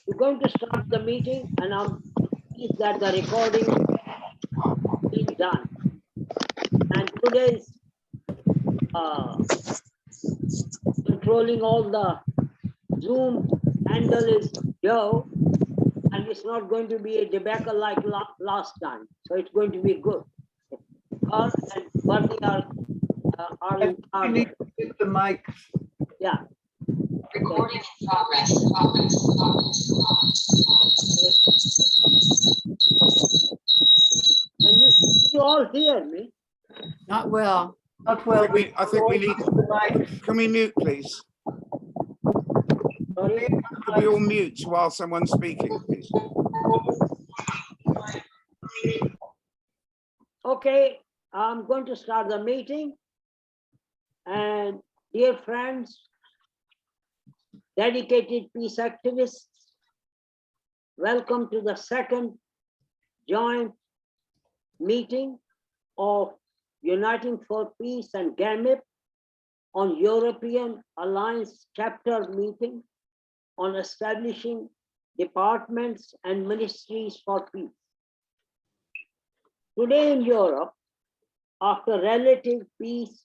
We're going to start the meeting, and I'm pleased that the recording is done. And today's controlling all the Zoom handle is Joe, and it's not going to be a debacle like last time. So it's going to be good. Carl and Bernie are in We need charge. to get the mic. Yeah. Recording in progress. Can you all hear me? Not well. Not well. I think we need. The mic. Can we mute, please? Sorry. Could we all mute while someone's speaking, please? Okay, I'm going to start the meeting. And dear friends, dedicated peace activists, welcome to the second joint meeting of Uniting for Peace and GAMIP on European Alliance chapter meeting on establishing departments and ministries for peace. Today in Europe, after relative peace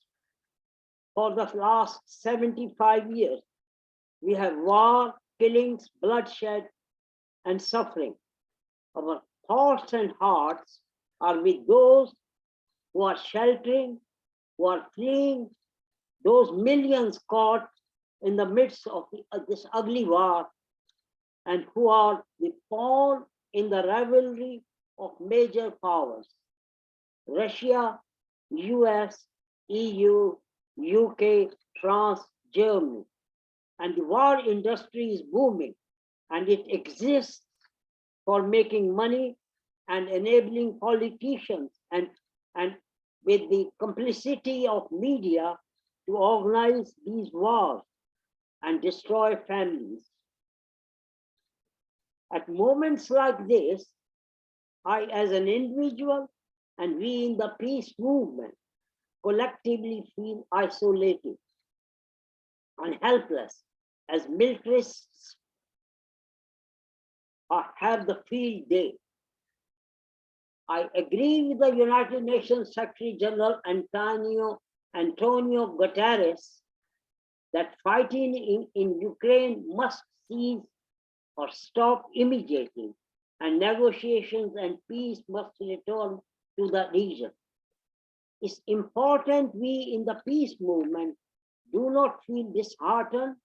for the last 75 years, we have war, killings, bloodshed, and suffering. Our thoughts and hearts are with those who are sheltering, who are fleeing, those millions caught in the midst of this ugly war, and who are the pawn in the rivalry of major powers: Russia, US, EU, UK, France, Germany. And the war industry is booming, and it exists for making money and enabling politicians and with the complicity of media to organize these wars and destroy families. At moments like this, I, as an individual, and we in the peace movement, collectively feel isolated and helpless as militarists have the field day. I agree with the United Nations Secretary General Antonio Guterres that fighting in Ukraine must cease or stop immediately, and negotiations and peace must return to the region. It's important we in the peace movement do not feel disheartened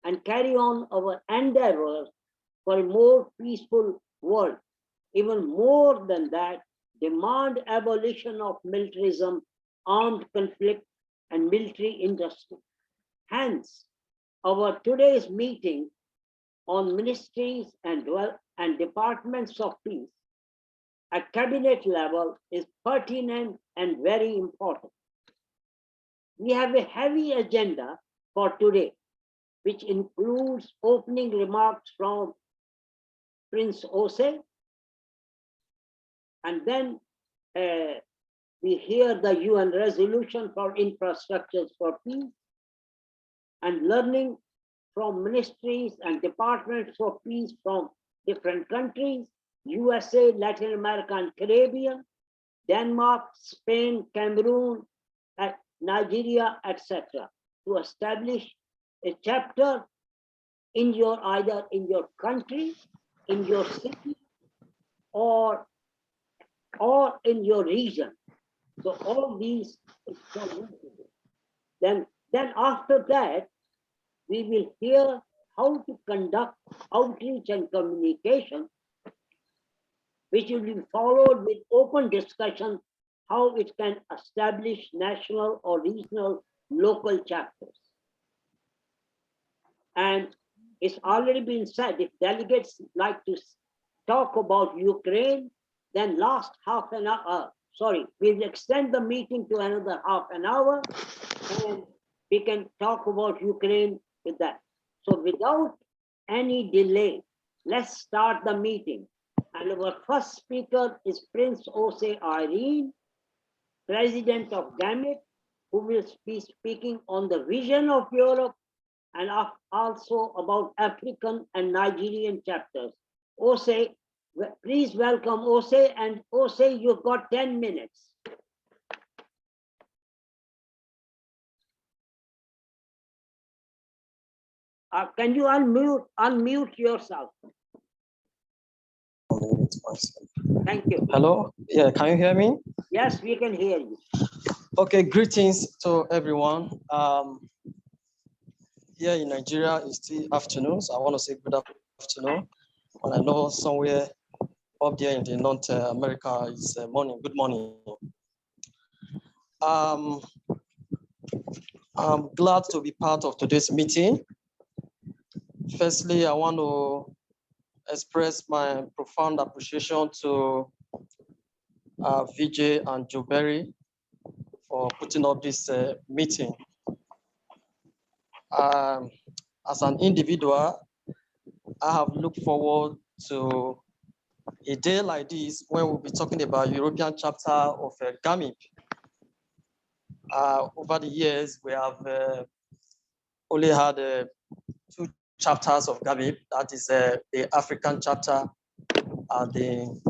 and carry on our endeavors for a more peaceful world. Even more than that, demand abolition of militarism, armed conflict, and military industry. Hence, our today's meeting on ministries and departments of peace at cabinet level is pertinent and very important. We have a heavy agenda for today, which includes opening remarks from Prince Ose, and then we hear the UN resolution for infrastructures for peace, and learning from ministries and departments of peace from different countries: USA, Latin America and Caribbean, Denmark, Spain, Cameroon, Nigeria, etc., to establish a chapter in your either in your country, in your city, or in your region. So all these, then after that, we will hear how to conduct outreach and communication, which will be followed with open discussion how it can establish national or regional local chapters. And it's already been said, if delegates like to talk about Ukraine, then last half an hour, we'll extend the meeting to another half an hour, and we can talk about Ukraine with that. So without any delay, let's start the meeting. And our first speaker is Prince Ose Irene, President of GAMIP, who will be speaking on the vision of Europe and also about African and Nigerian chapters. Ose, please welcome Ose, and Ose, you've got 10 minutes. Can you unmute yourself? Thank you. Hello, yeah, can you hear me? Yes, we can hear you. Okay, greetings to everyone. Here in Nigeria, it's still afternoon, so I want to say good afternoon. And I know somewhere up there in the North America, it's morning. Good morning. I'm glad to be part of today's meeting. Firstly, I want to express my profound appreciation to Vijay and Joe Berry for putting up this meeting. As an individual, I have looked forward to a day like this when we'll be talking about European chapter of GAMIP. Over the years, we have only had 2 chapters of GAMIP, that is the African chapter and the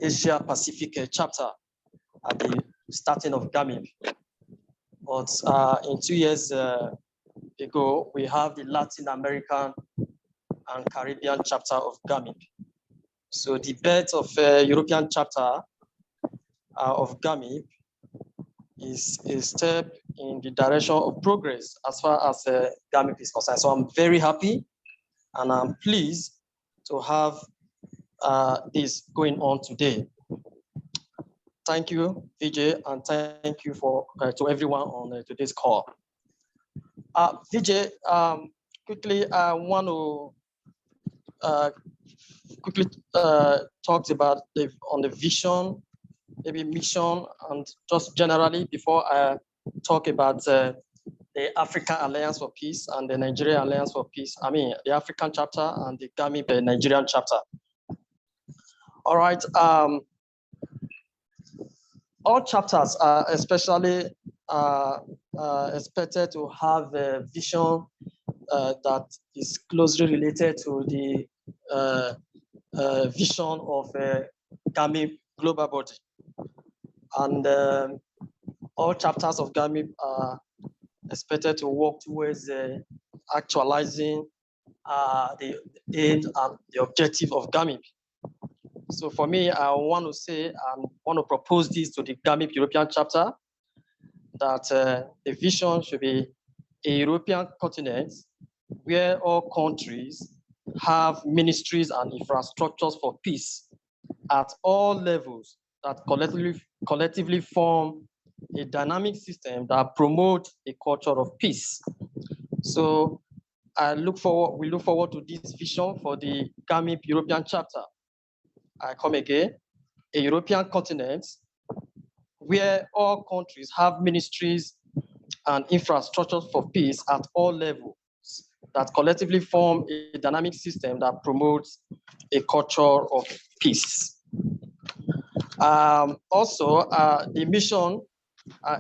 Asia Pacific chapter at the starting of GAMIP. But in 2 years ago, we have the Latin American and Caribbean chapter of GAMIP. So the birth of European chapter of GAMIP is a step in the direction of progress as far as GAMIP is concerned. So I'm very happy and I'm pleased to have this going on today. Thank you, Vijay, and thank you for to everyone on today's call. Vijay, quickly, I want to quickly talk about on the vision, maybe mission, and just generally before I talk about the African Alliance for Peace and the Nigerian Alliance for Peace. I mean, the African chapter and the GAMIP Nigerian chapter. All right. All chapters are especially expected to have a vision that is closely related to the vision of GAMIP global body. And all chapters of GAMIP are expected to work towards actualizing the aim and the objective of GAMIP. So for me, I want to say, I want to propose this to the GAMIP European chapter, that the vision should be a European continent where all countries have ministries and infrastructures for peace at all levels that collectively form a dynamic system that promotes a culture of peace. So we look forward to this vision for the GAMIP European chapter. I come again, a European continent where all countries have ministries and infrastructures for peace at all levels that collectively form a dynamic system that promotes a culture of peace. Also, the mission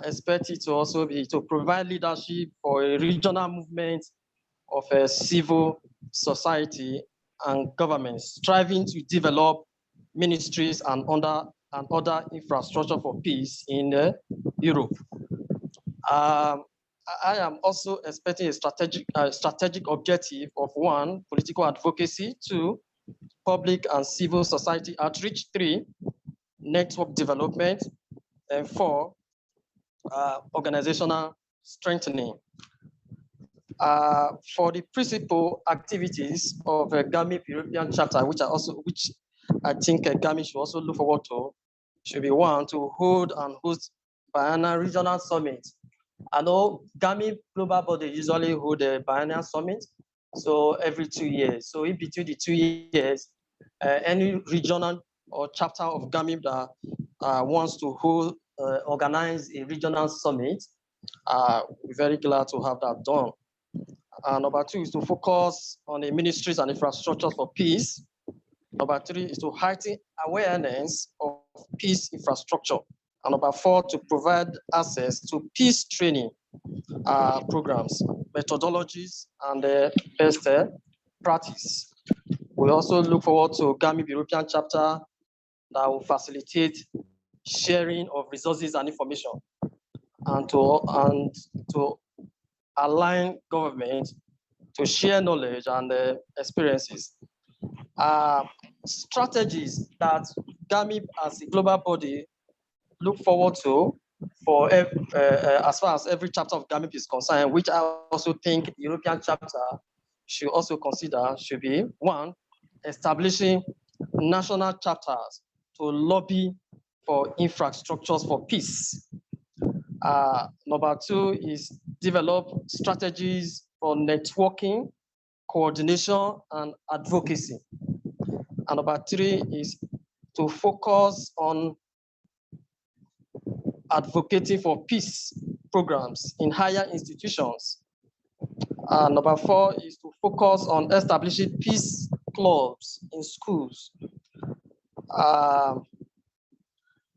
expected to also be to provide leadership for a regional movement of a civil society and governments striving to develop ministries and other infrastructure for peace in Europe. I am also expecting a strategic objective of 1, political advocacy, 2, public and civil society outreach, 3, network development, and 4, organizational strengthening. For the principal activities of a GAMIP European chapter, which I think GAMIP should also look forward to, should be 1, to hold and host biennial regional summits. I know GAMIP global body usually hold a biennial summit, so every 2 years. So in between the 2 years, any regional or chapter of GAMIP that wants to organize a regional summit, we're very glad to have that done. Number 2 is to focus on the ministries and infrastructures for peace. Number 3 is to heighten awareness of peace infrastructure. And number 4, to provide access to peace training programs, methodologies, and best practice. We also look forward to GAMIP European chapter that will facilitate sharing of resources and information, and to align government to share knowledge and experiences. Strategies that GAMIP as a global body look forward to for as far as every chapter of GAMIP is concerned, which I also think the European chapter should also consider, should be 1, establishing national chapters to lobby for infrastructures for peace. Number 2 is develop strategies for networking, coordination, and advocacy. And number 3 is to focus on advocating for peace programs in higher institutions. Number 4 is to focus on establishing peace clubs in schools.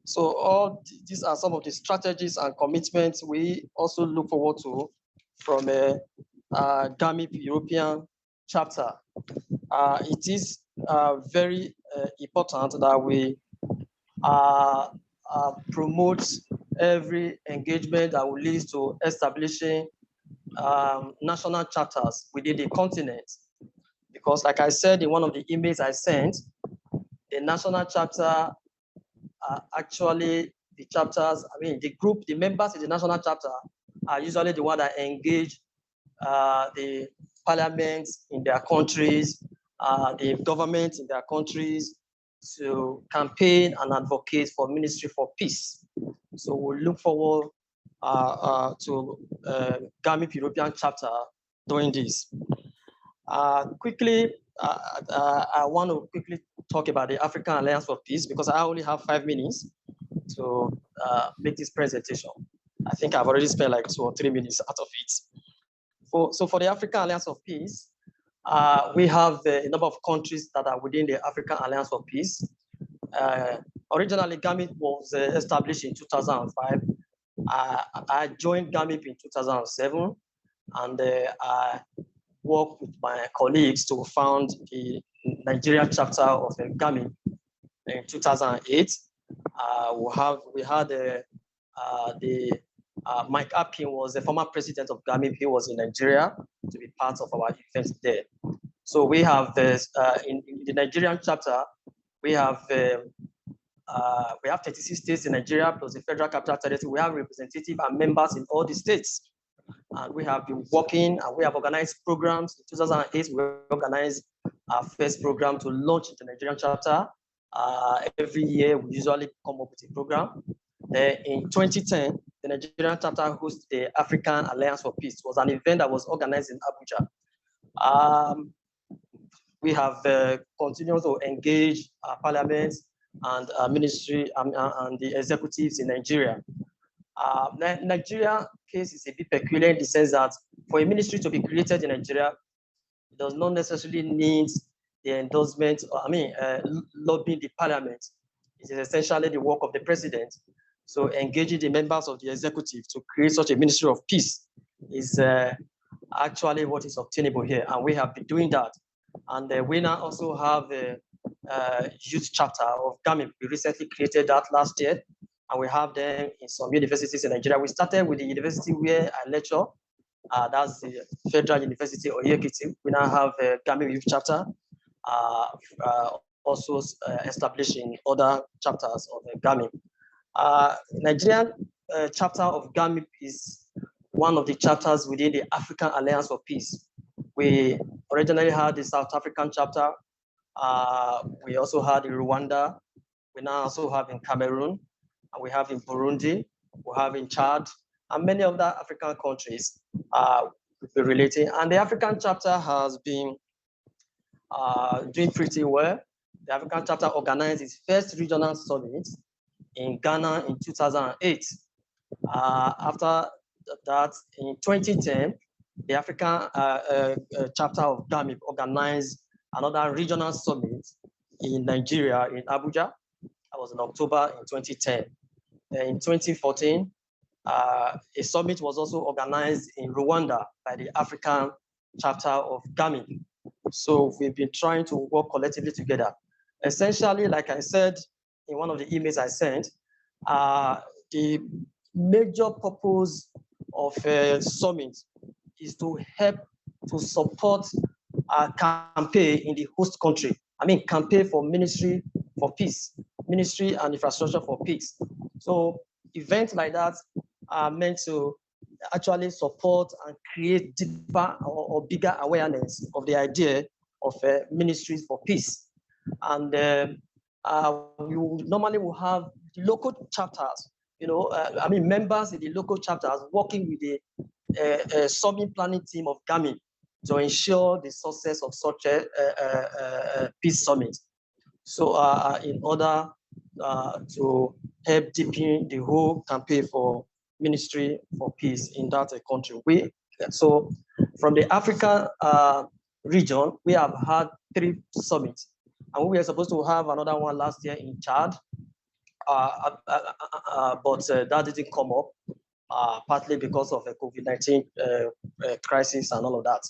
So all these are some of the strategies and commitments we also look forward to from a GAMIP European chapter. It is very important that we promote every engagement that will lead to establishing national chapters within the continent. Because like I said in one of the emails I sent, the national chapter actually the chapters, the members in the national chapter are usually the ones that engage the parliaments in their countries, the government in their countries to campaign and advocate for Ministry for Peace. So we look forward to GAMIP European chapter doing this. Quickly, I want to quickly talk about the African Alliance for Peace because I only have 5 minutes to make this presentation. I think I've already spent like 2 or 3 minutes out of it. So for the African Alliance for Peace, we have a number of countries that are within the African Alliance for Peace. Originally, GAMIP was established in 2005. I joined GAMIP in 2007, and I worked with my colleagues to found the Nigeria chapter of the GAMIP in 2008. We had Mike Appin was the former president of GAMIP. He was in Nigeria to be part of our event there. So we have this in the Nigerian chapter. We have 36 states in Nigeria plus the Federal Capital Territory. We have representatives and members in all the states. And we have been working and we have organized programs. In 2008, we organized our first program to launch the Nigerian chapter. Every year, we usually come up with a program. In 2010, the Nigerian chapter hosted the African Alliance for Peace. It was an event that was organized in Abuja. We have continued to engage our parliaments and ministry and the executives in Nigeria. Nigeria case is a bit peculiar in the sense that for a ministry to be created in Nigeria, it does not necessarily need the endorsement, lobbying the parliament. It is essentially the work of the president. So engaging the members of the executive to create such a ministry of peace is actually what is obtainable here. And we have been doing that. And we now also have a youth chapter of GAMIP. We recently created that last year. And we have them in some universities in Nigeria. We started with the university where I lecture. That's the Federal University of Ekiti. We now have a GAMIP youth chapter, also established in other chapters of the GAMIP. Nigerian chapter of GAMIP is one of the chapters within the African Alliance for Peace. We originally had the South African chapter. We also had in Rwanda. We now also have in Cameroon. And we have in Burundi. We have in Chad. And many other African countries we're relating. And the African chapter has been doing pretty well. The African chapter organized its first regional summit in Ghana in 2008. After that, in 2010, the African chapter of GAMIP organized another regional summit in Nigeria, in Abuja. That was in October in 2010. in 2014, a summit was also organized in Rwanda by the African chapter of GAMIP. So we've been trying to work collectively together. Essentially, like I said in one of the emails I sent, the major purpose of a summit is to help to support a campaign in the host country. I mean, campaign for ministry for peace, ministry and infrastructure for peace. So events like that are meant to actually support and create deeper or bigger awareness of the idea of ministries for peace. And we normally will have local chapters, members in the local chapters working with the summit planning team of GAMIP to ensure the success of such a peace summit. So in order to help deepen the whole campaign for ministry for peace in that country. So from the Africa region, we have had 3 summits, and we were supposed to have another one last year in Chad, but that didn't come up, partly because of the COVID-19 crisis and all of that.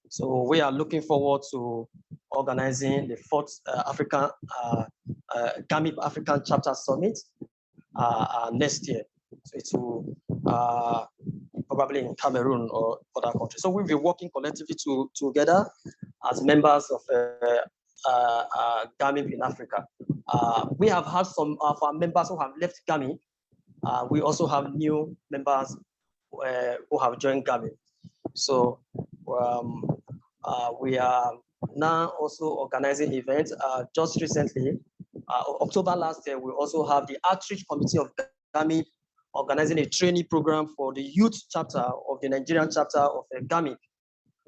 So we are looking forward to organizing the 4th African GAMIP African Chapter Summit next year. So it will probably in Cameroon or other countries. So we'll be working collectively together as members of GAMIP in Africa. We have had some of our members who have left GAMIP. We also have new members who have joined GAMIP. So we are now also organizing events. Just recently, October last year, we also have the outreach committee of GAMIP organizing a training program for the youth chapter of the Nigerian chapter of GAMIP.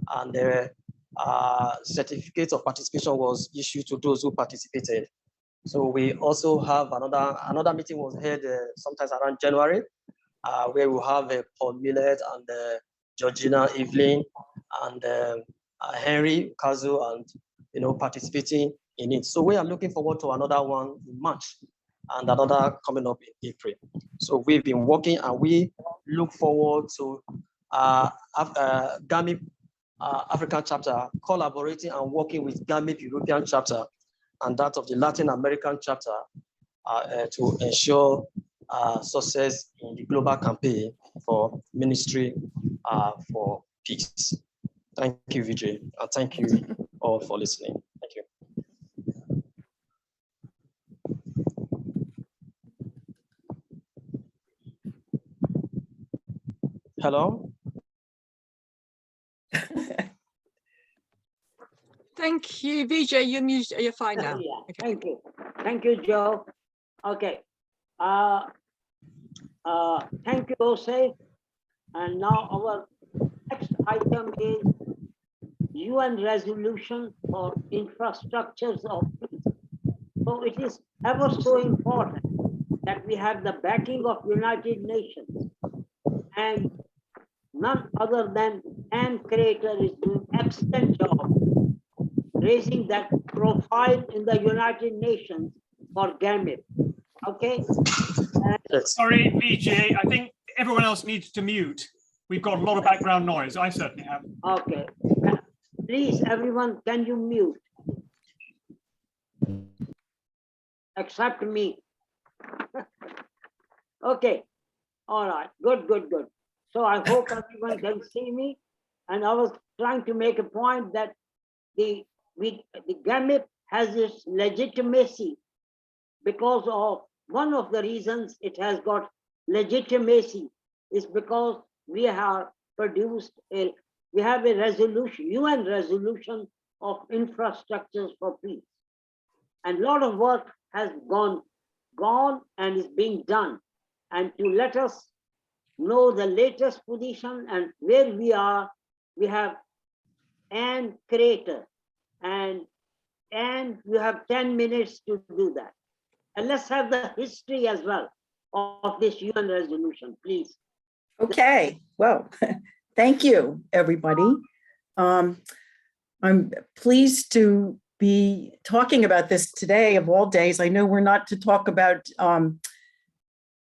And the certificate of participation was issued to those who participated. So we also have another meeting was held sometimes around January, where we have Paul Millet and Georgina Evelyn and Henry Kazu, and participating in it. So we are looking forward to another one in March and another coming up in April. So we've been working, and we look forward to GAMIP African chapter collaborating and working with GAMIP European chapter and that of the Latin American chapter to ensure success in the global campaign for ministry for peace. Thank you, Vijay, and thank you all for listening. Thank you. Hello? Thank you, Vijay. You're fine now. Yeah, Okay. thank you. Thank you, Joe. Okay. Thank you, Jose. And now our next item is UN resolution for infrastructures of peace. So it is ever so important that we have the backing of United Nations, and none other than Anne Crater is doing excellent job raising that profile in the United Nations for GAMIP. Okay. Sorry, VJ, I think everyone else needs to mute. We've got a lot of background noise. I certainly have. Okay. Please, everyone, can you mute? Except me. Okay. All right. Good, good, good. So I hope everyone can see me. And I was trying to make a point that the GAMIP has its legitimacy because of one of the reasons it has got legitimacy is because we have produced we have a resolution, UN resolution of infrastructures for peace. And a lot of work has gone and is being done. And to let us know the latest position and where we are, we have Anne Crater. And you have 10 minutes to do that. And let's have the history as well of this UN resolution, please. Okay, well, thank you, everybody. I'm pleased to be talking about this today of all days. I know we're not to talk about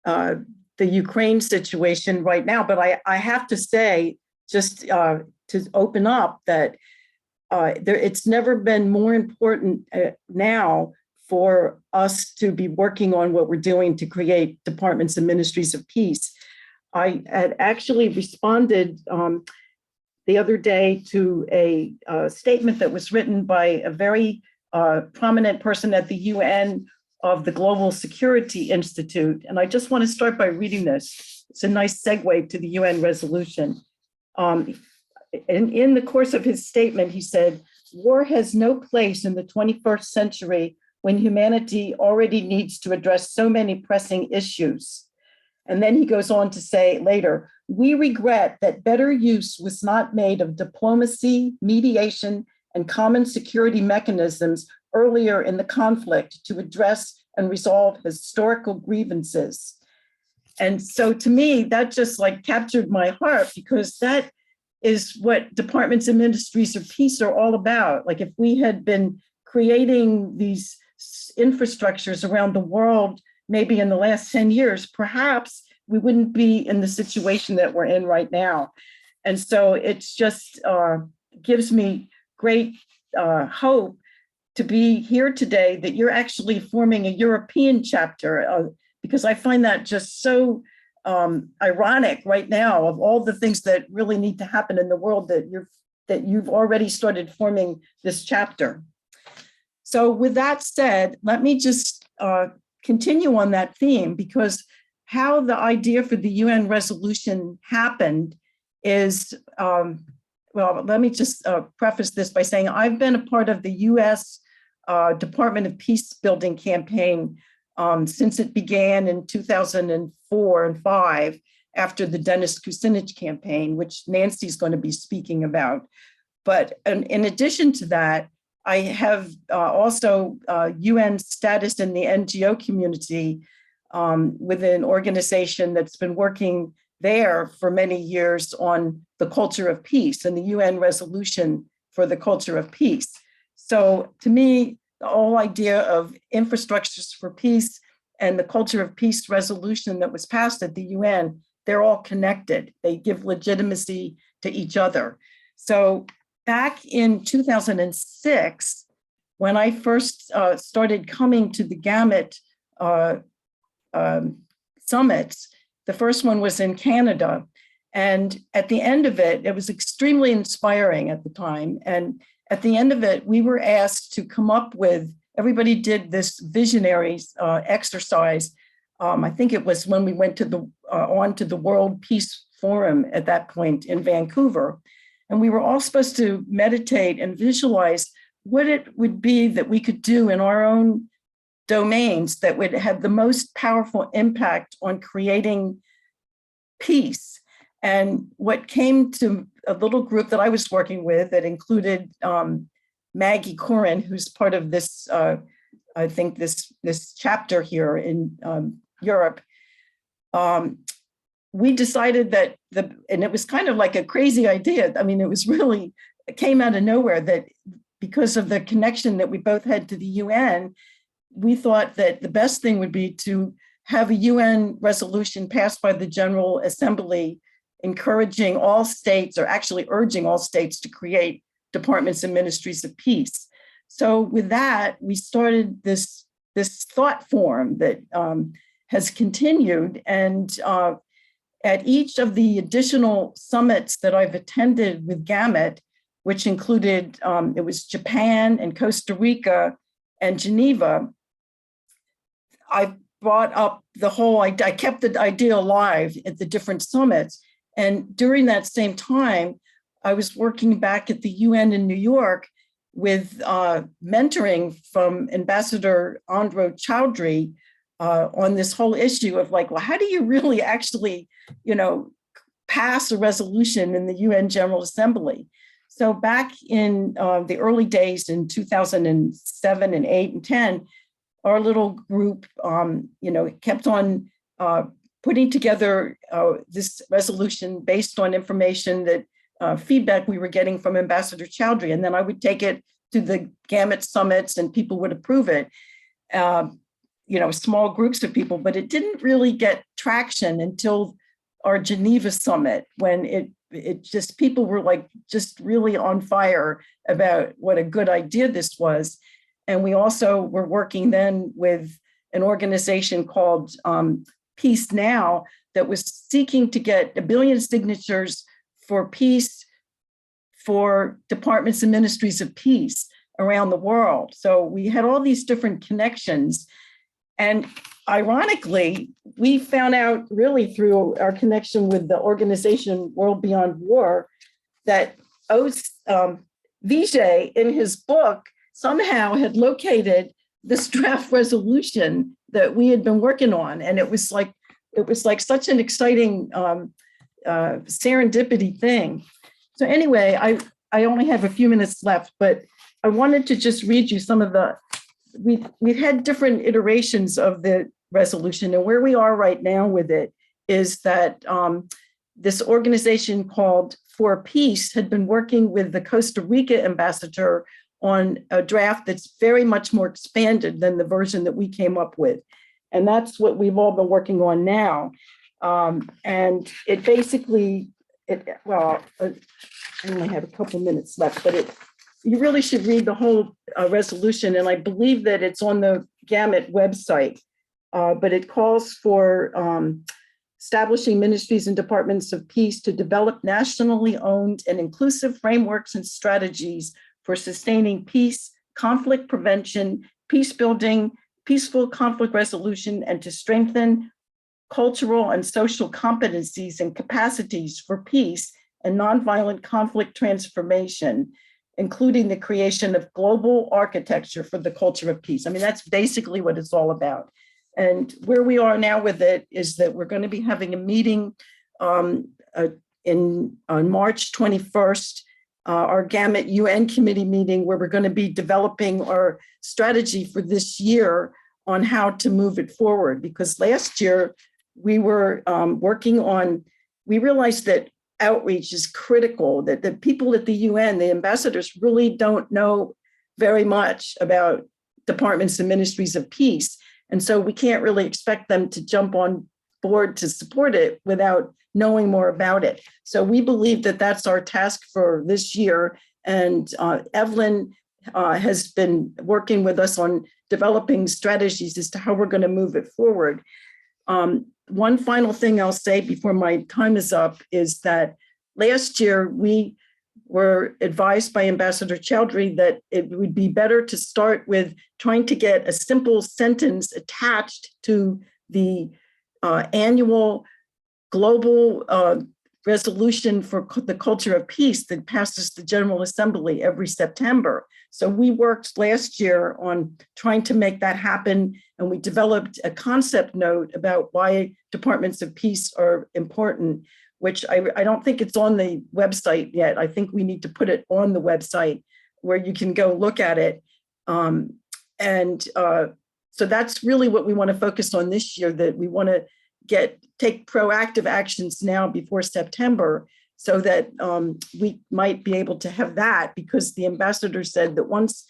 the Ukraine situation right now. But I have to say, just to open up, that it's never been more important now for us to be working on what we're doing to create departments and ministries of peace. I had actually responded the other day to a statement that was written by a very prominent person at the UN of the Global Security Institute. And I just want to start by reading this. It's a nice segue to the UN resolution. In the course of his statement, he said, "War has no place in the 21st century when humanity already needs to address so many pressing issues." And then he goes on to say later, "We regret that better use was not made of diplomacy, mediation, and common security mechanisms earlier in the conflict to address and resolve historical grievances." And so to me, that just like captured my heart, because that is what departments and ministries of peace are all about. Like if we had been creating these infrastructures around the world, maybe in the last 10 years, perhaps we wouldn't be in the situation that we're in right now. And so it's just gives me great hope to be here today, that you're actually forming a European chapter, because I find that just so ironic right now, of all the things that really need to happen in the world, that you've already started forming this chapter. So with that said, let me just continue on that theme, because how the idea for the UN resolution happened is, well, let me just preface this by saying I've been a part of the US Department of Peace Building campaign since it began in 2004 and 5, after the Dennis Kucinich campaign, which Nancy's going to be speaking about. But in addition to that, I have also UN status in the NGO community with an organization that's been working there for many years on the culture of peace and the UN resolution for the culture of peace. So to me, the whole idea of infrastructures for peace and the culture of peace resolution that was passed at the UN, they're all connected. They give legitimacy to each other. So back in 2006, when I first started coming to the GAMIP summits, the first one was in Canada. And at the end of it, it was extremely inspiring at the time. And at the end of it, we were asked to come up with, everybody did this visionary exercise. I think it was when we went to on to the World Peace Forum at that point in Vancouver. And we were all supposed to meditate and visualize what it would be that we could do in our own domains that would have the most powerful impact on creating peace. And what came to a little group that I was working with that included Maggie Corin, who's part of this, I think this chapter here in Europe. We decided that and it was kind of like a crazy idea. I mean, it came out of nowhere, that because of the connection that we both had to the UN, we thought that the best thing would be to have a UN resolution passed by the General Assembly encouraging all states, or actually urging all states, to create departments and ministries of peace. So with that, we started this thought form that has continued. And at each of the additional summits that I've attended with GAMIP, which included, it was Japan and Costa Rica and Geneva, I brought up the whole, I kept the idea alive at the different summits. And during that same time, I was working back at the UN in New York with mentoring from Ambassador Andro Chowdhury on this whole issue of like, well, how do you really actually, pass a resolution in the UN General Assembly? So back in the early days in 2007 and 8 and 10, our little group, kept on putting together this resolution based on information that feedback we were getting from Ambassador Chowdhury. And then I would take it to the GAMIP summits and people would approve it. small groups of people, but it didn't really get traction until our Geneva summit, when it just, people were like just really on fire about what a good idea this was. And we also were working then with an organization called Peace Now that was seeking to get 1 billion signatures for peace for departments and ministries of peace around the world. So we had all these different connections. And ironically, we found out really through our connection with the organization World Beyond War that Vijay in his book somehow had located this draft resolution that we had been working on. And it was like such an exciting serendipity thing. So anyway, I only have a few minutes left, but I wanted to just read you some of we've had different iterations of the resolution, and where we are right now with it is that this organization called For Peace had been working with the Costa Rica ambassador on a draft that's very much more expanded than the version that we came up with. And that's what we've all been working on now. And it basically, I only have a couple minutes left, but you really should read the whole resolution. And I believe that it's on the GAMIP website, but it calls for establishing ministries and departments of peace to develop nationally owned and inclusive frameworks and strategies for sustaining peace, conflict prevention, peace building, peaceful conflict resolution, and to strengthen cultural and social competencies and capacities for peace and nonviolent conflict transformation, including the creation of global architecture for the culture of peace. I mean, that's basically what it's all about. And where we are now with it is that we're going to be having a meeting on March 21st, our GAMIT UN committee meeting, where we're going to be developing our strategy for this year on how to move it forward. Because last year we were working on, we realized that outreach is critical, that the people at the UN, the ambassadors, really don't know very much about departments and ministries of peace. And so we can't really expect them to jump on board to support it without knowing more about it. So we believe that that's our task for this year. And Evelyn has been working with us on developing strategies as to how we're going to move it forward. One final thing I'll say before my time is up is that last year we were advised by Ambassador Chowdhury that it would be better to start with trying to get a simple sentence attached to the annual global resolution for the culture of peace that passes the General Assembly every September. So we worked last year on trying to make that happen, and we developed a concept note about why departments of peace are important, which I don't think it's on the website yet. I think we need to put it on the website where you can go look at it. So that's really what we want to focus on this year, that we want to take proactive actions now before September, so that we might be able to have that, because the ambassador said that once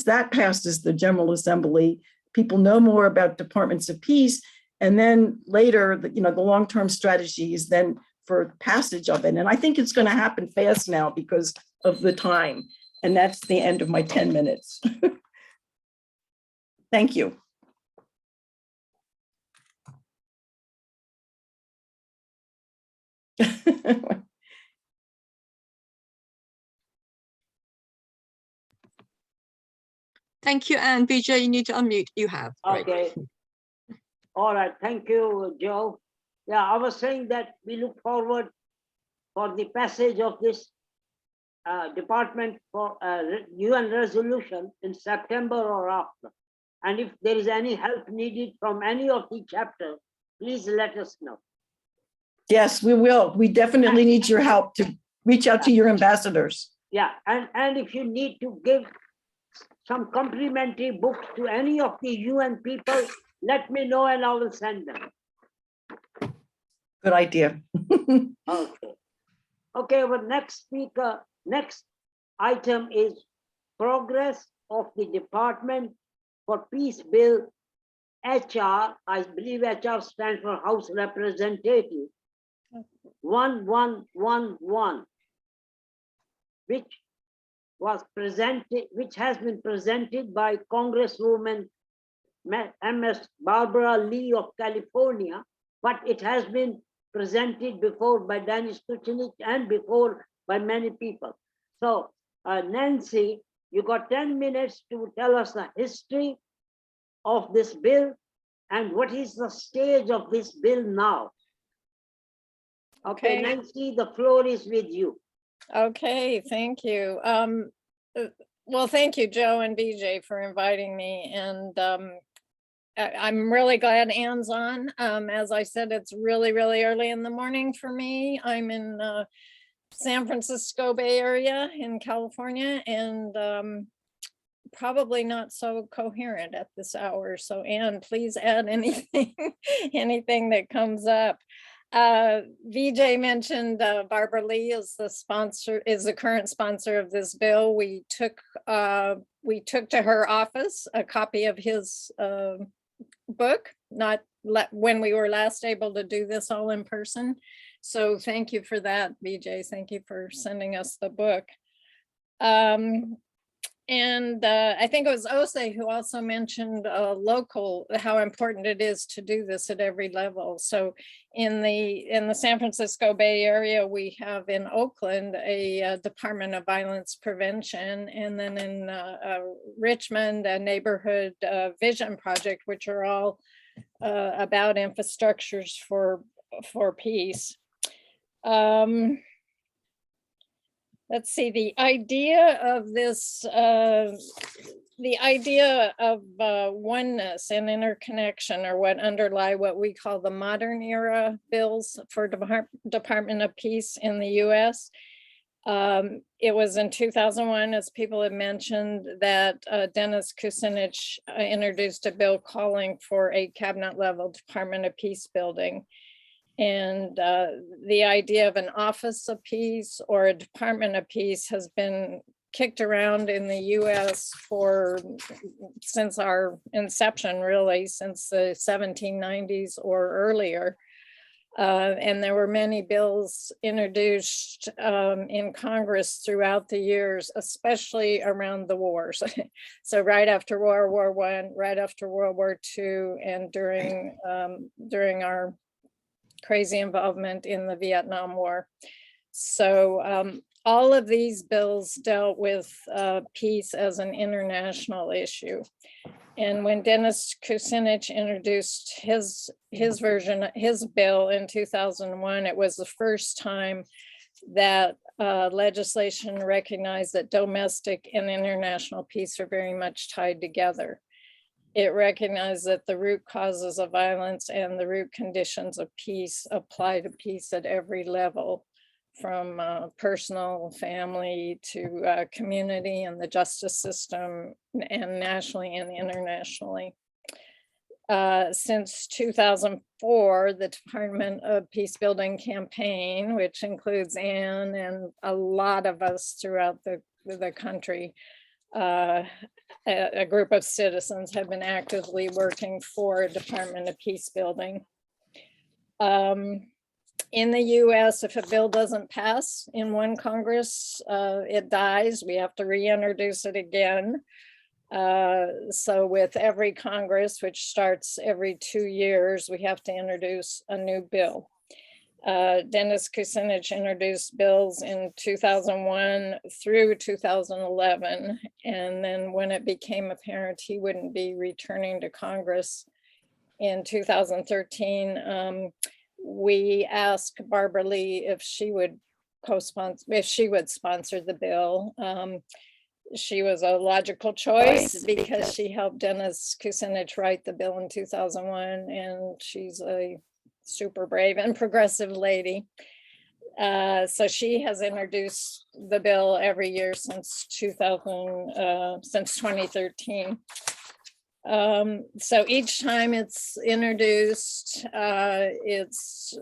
that passes the General Assembly, people know more about departments of peace, and then later, the long-term strategy is then for passage of it. And I think it's going to happen fast now because of the time. And that's the end of my 10 minutes. Thank you. Thank you, Anne. Vijay, you need to unmute. You have. Great. Okay. All right. Thank you, Joe. Yeah, I was saying that we look forward for the passage of this department for UN resolution in September or after. And if there is any help needed from any of the chapters, please let us know. Yes, we will. We definitely need your help to reach out to your ambassadors. Yeah, and if you need to give some complimentary books to any of the UN people, let me know and I will send them. Good idea. Okay. Okay, our next item is progress of the Department for Peace Bill HR, I believe HR stands for House Representative, 1111, which was presented, which has been presented by Congresswoman MS Barbara Lee of California, but it has been presented before by Dennis Kucinich and before by many people. So Nancy, you got 10 minutes to tell us the history of this bill and what is the stage of this bill now. Okay, Okay. Nancy, the floor is with you. Okay, thank you. Well, thank you, Joe and BJ, for inviting me. And I'm really glad Anne's on. As I said, it's really, really early in the morning for me. I'm in San Francisco Bay Area in California, and probably not so coherent at this hour. So Anne, please add anything, anything that comes up. VJ mentioned Barbara Lee is the sponsor, is the current sponsor of this bill. We took to her office a copy of his book, when we were last able to do this all in person. So thank you for that, VJ. Thank you for sending us the book. And I think it was Ose who also mentioned local, how important it is to do this at every level. So in the San Francisco Bay Area, we have in Oakland a Department of Violence Prevention, and then in Richmond, a Neighborhood Vision Project, which are all about infrastructures for peace. Let's see, the idea of this, the idea of oneness and interconnection are what underlie what we call the modern era bills for Department of Peace in the US. It was in 2001, as people have mentioned, that Dennis Kucinich introduced a bill calling for a cabinet level Department of Peace building. And the idea of an Office of Peace or a Department of Peace has been kicked around in the US since our inception, really, since the 1790s or earlier. And there were many bills introduced in Congress throughout the years, especially around the wars. So right after World War I, right after World War II, and during our crazy involvement in the Vietnam War. So all of these bills dealt with peace as an international issue. And when Dennis Kucinich introduced his version, his bill in 2001, it was the first time that legislation recognized that domestic and international peace are very much tied together. It recognized that the root causes of violence and the root conditions of peace apply to peace at every level, from personal, family, to community and the justice system, and nationally and internationally. Since 2004, the Department of Peace Building campaign, which includes Anne and a lot of us throughout the country, a group of citizens have been actively working for a Department of Peace building. In the US, if a bill doesn't pass in one Congress, it dies. We have to reintroduce it again. So with every Congress, which starts every 2 years, we have to introduce a new bill. Dennis Kucinich introduced bills in 2001 through 2011. And then when it became apparent he wouldn't be returning to Congress in 2013, we asked Barbara Lee if she would sponsor the bill. She was a logical choice because she helped Dennis Kucinich write the bill in 2001, and she's a super brave and progressive lady. So she has introduced the bill every year since 2013. So each time it's introduced, it's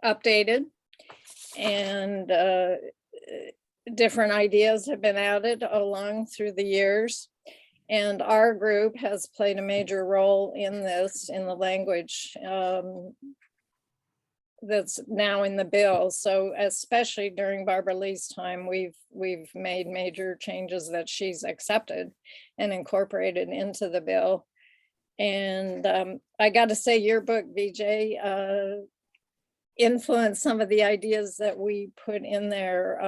updated, and different ideas have been added along through the years. And our group has played a major role in this, in the language that's now in the bill. So especially during Barbara Lee's time, we've made major changes that she's accepted and incorporated into the bill. And I got to say, your book, VJ, influenced some of the ideas that we put in there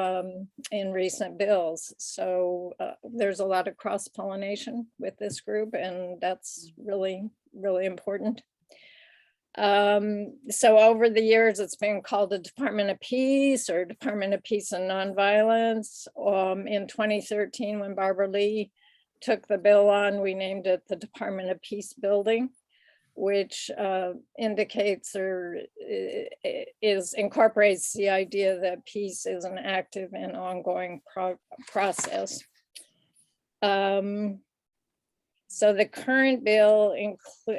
in recent bills. So there's a lot of cross-pollination with this group, and that's really, really important. So over the years, it's been called the Department of Peace or Department of Peace and Nonviolence. In 2013, when Barbara Lee took the bill on, we named it the Department of Peace Building, which indicates or incorporates the idea that peace is an active and ongoing process. So the current bill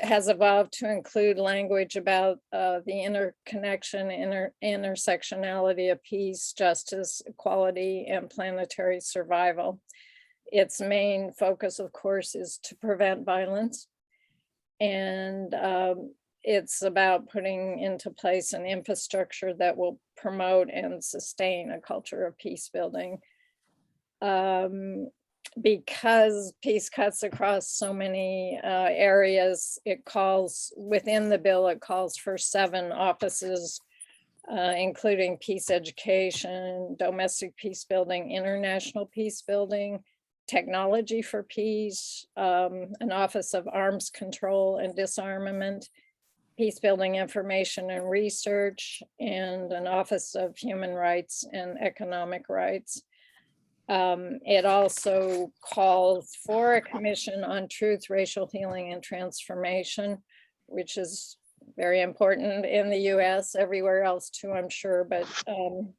has evolved to include language about the interconnection, intersectionality of peace, justice, equality, and planetary survival. Its main focus, of course, is to prevent violence. And it's about putting into place an infrastructure that will promote and sustain a culture of peace building. Because peace cuts across so many areas, it calls, within the bill, it calls for 7 offices, including peace education, domestic peace building, international peace building, technology for peace, an office of arms control and disarmament, peace building information and research, and an office of human rights and economic rights. It also calls for a commission on truth, racial healing, and transformation, which is very important in the US, everywhere else too, I'm sure, but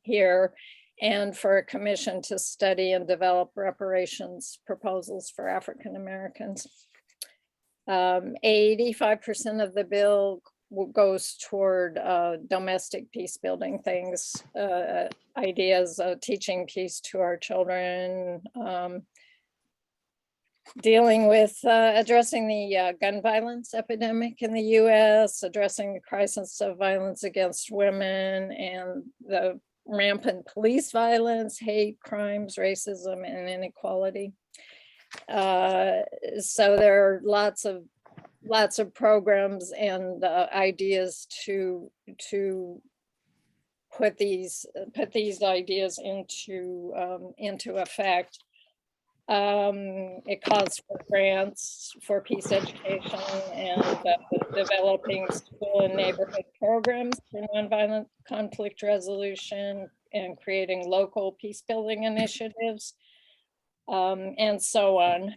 here, and for a commission to study and develop reparations proposals for African Americans. 85% of the bill goes toward domestic peace building things, ideas of teaching peace to our children, dealing with addressing the gun violence epidemic in the US, addressing the crisis of violence against women and the rampant police violence, hate crimes, racism, and inequality. So there are lots of programs and ideas to put these ideas into effect. It calls for grants for peace education and developing school and neighborhood programs for nonviolent conflict resolution and creating local peace building initiatives, and so on.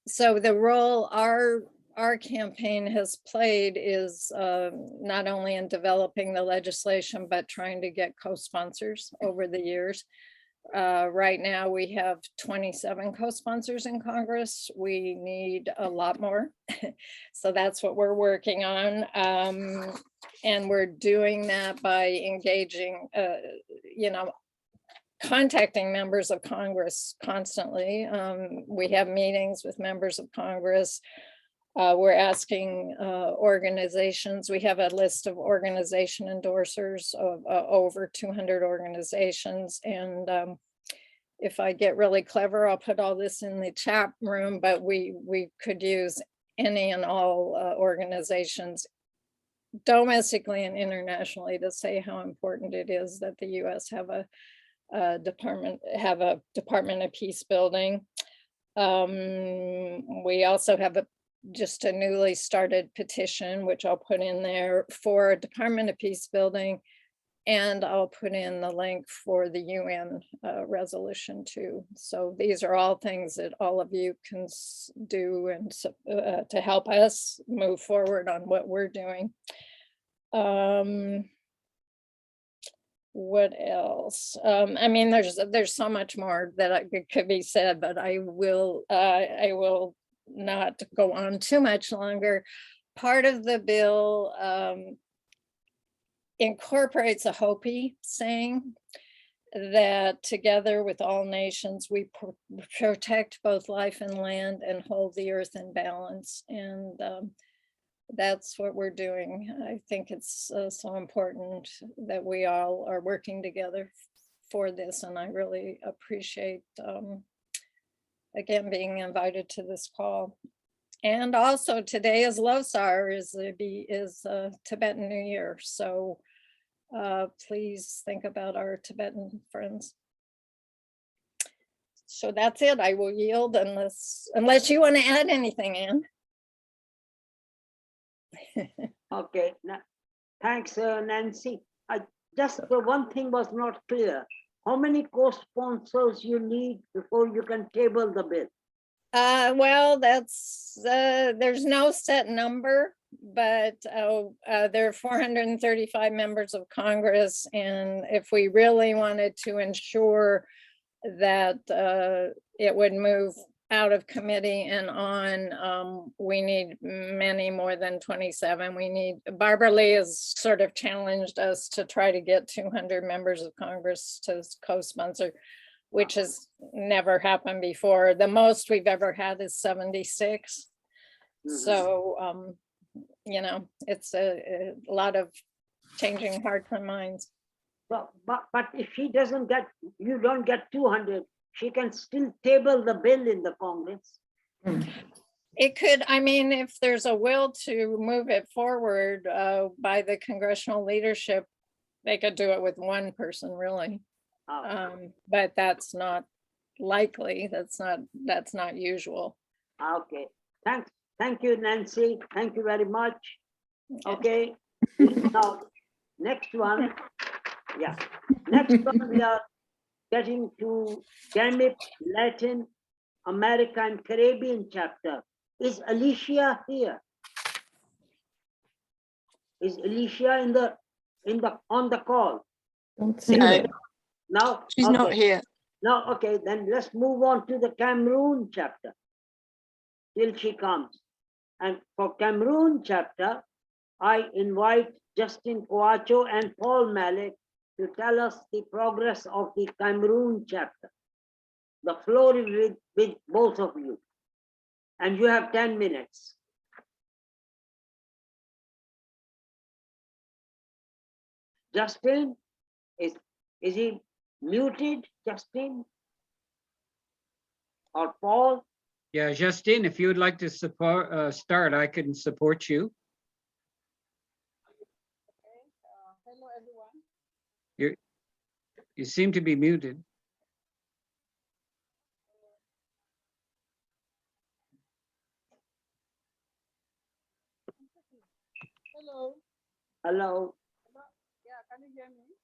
So the role our campaign has played is not only in developing the legislation, but trying to get co-sponsors over the years. Right now we have 27 co-sponsors in Congress. We need a lot more. So that's what we're working on. And we're doing that by engaging, contacting members of Congress constantly. We have meetings with members of Congress. We're asking organizations, we have a list of organization endorsers of over 200 organizations. And if I get really clever, I'll put all this in the chat room, but we could use any and all organizations domestically and internationally to say how important it is that the US have a Department of Peace Building. We also have just a newly started petition, which I'll put in there for a Department of Peace Building, and I'll put in the link for the UN resolution too. So these are all things that all of you can do and to help us move forward on what we're doing. What else? I mean, there's so much more that could be said, but I will not go on too much longer. Part of the bill incorporates a Hopi saying that together with all nations, we protect both life and land and hold the earth in balance. And that's what we're doing. I think it's so important that we all are working together for this. And I really appreciate, again, being invited to this call. And also today is Losar, is Tibetan New Year. So please think about our Tibetan friends. So that's it. I will yield unless you want to add anything, Anne. Okay, thanks, Nancy. Just the one thing was not clear. How many co-sponsors you need before you can table the bill? Well, that's there's no set number, but there are 435 members of Congress, and if we really wanted to ensure that it would move out of committee and on, we need many more than 27. Barbara Lee has sort of challenged us to try to get 200 members of Congress to co-sponsor, which has never happened before. The most we've ever had is 76. So, you know, it's a lot of changing hearts and minds. But if she doesn't get, you don't get 200, she can still table the bill in the Congress. It could, I mean, if there's a will to move it forward by the congressional leadership, they could do it with one person, really. But that's not likely. That's not usual. Okay, thank you, Nancy. Thank you very much. Okay, now next one. Yeah, next one we are getting to GAMIP Latin America and Caribbean chapter. Is Alicia here? Is Alicia on the call? Don't see No. her. No, She's not here. No, okay, then let's move on to the Cameroon chapter till she comes. And for Cameroon chapter, I invite Justin Coacho and Paul Malik to tell us the progress of the Cameroon chapter. The floor is with both of you. And you have 10 minutes. Justin, is he muted, Justin? Or Paul? Yeah, Justine, if you would like to support, start, I can support you. Hello, everyone. You seem to be muted. Hello. Hello. Yeah, can you hear me?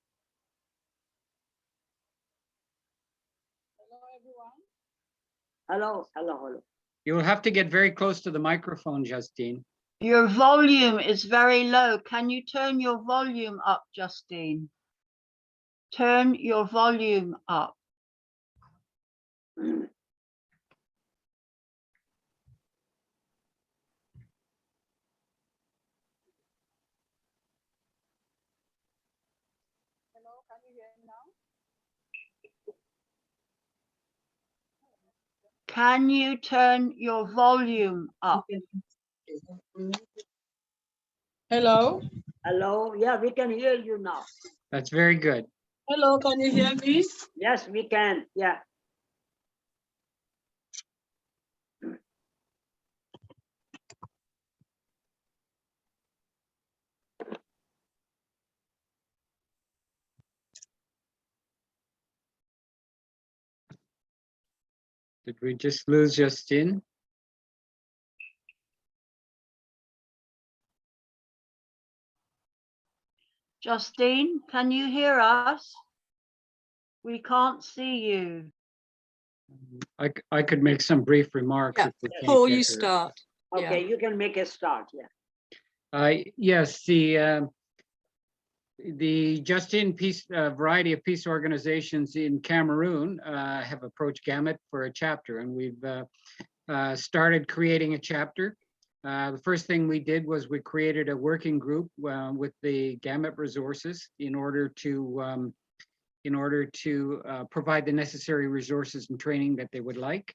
Hello, everyone. Hello. You'll have to get very close to the microphone, Justine. Your volume is very low. Can you turn your volume up, Justine? Turn your volume up. Hello, can you hear me now? Can you turn your volume up? Hello. Hello. Yeah, we can hear you now. That's very good. Hello, can you hear me? Yes, we can. Yeah. Did we just lose Justine? Justine, can you hear us? We can't see you. I could make some brief remarks. Yeah, if we can't Paul, get you her. start. Okay, Yeah. you can make a start. Yeah. Yes, the Justine Peace variety of peace organizations in Cameroon have approached GAMIP for a chapter, and we've started creating a chapter. The first thing we did was we created a working group with the GAMIP resources in order to in order to provide the necessary resources and training that they would like.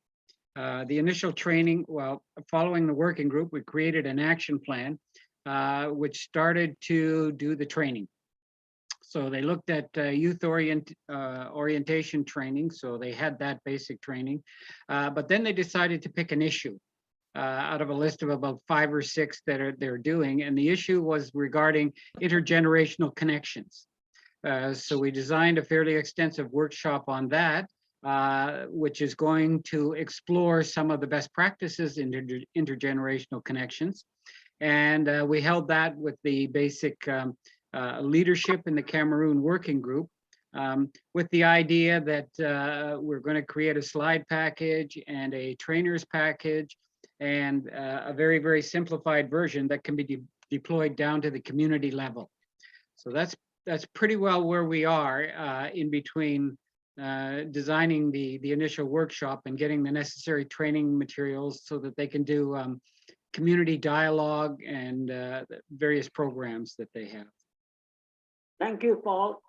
The initial training, well, following the working group, we created an action plan, which started to do the training. So they looked at youth orientation training, so they had that basic training, but then they decided to pick an issue out of a list of about 5 or 6 that they're doing, and the issue was regarding intergenerational connections. So we designed a fairly extensive workshop on that, which is going to explore some of the best practices in intergenerational connections. And we held that with the basic leadership in the Cameroon working group, with the idea that we're going to create a slide package and a trainer's package and a very, very simplified version that can be deployed down to the community level. So that's pretty well where we are in between designing the initial workshop and getting the necessary training materials so that they can do community dialogue and various programs that they have. Thank you, Paul.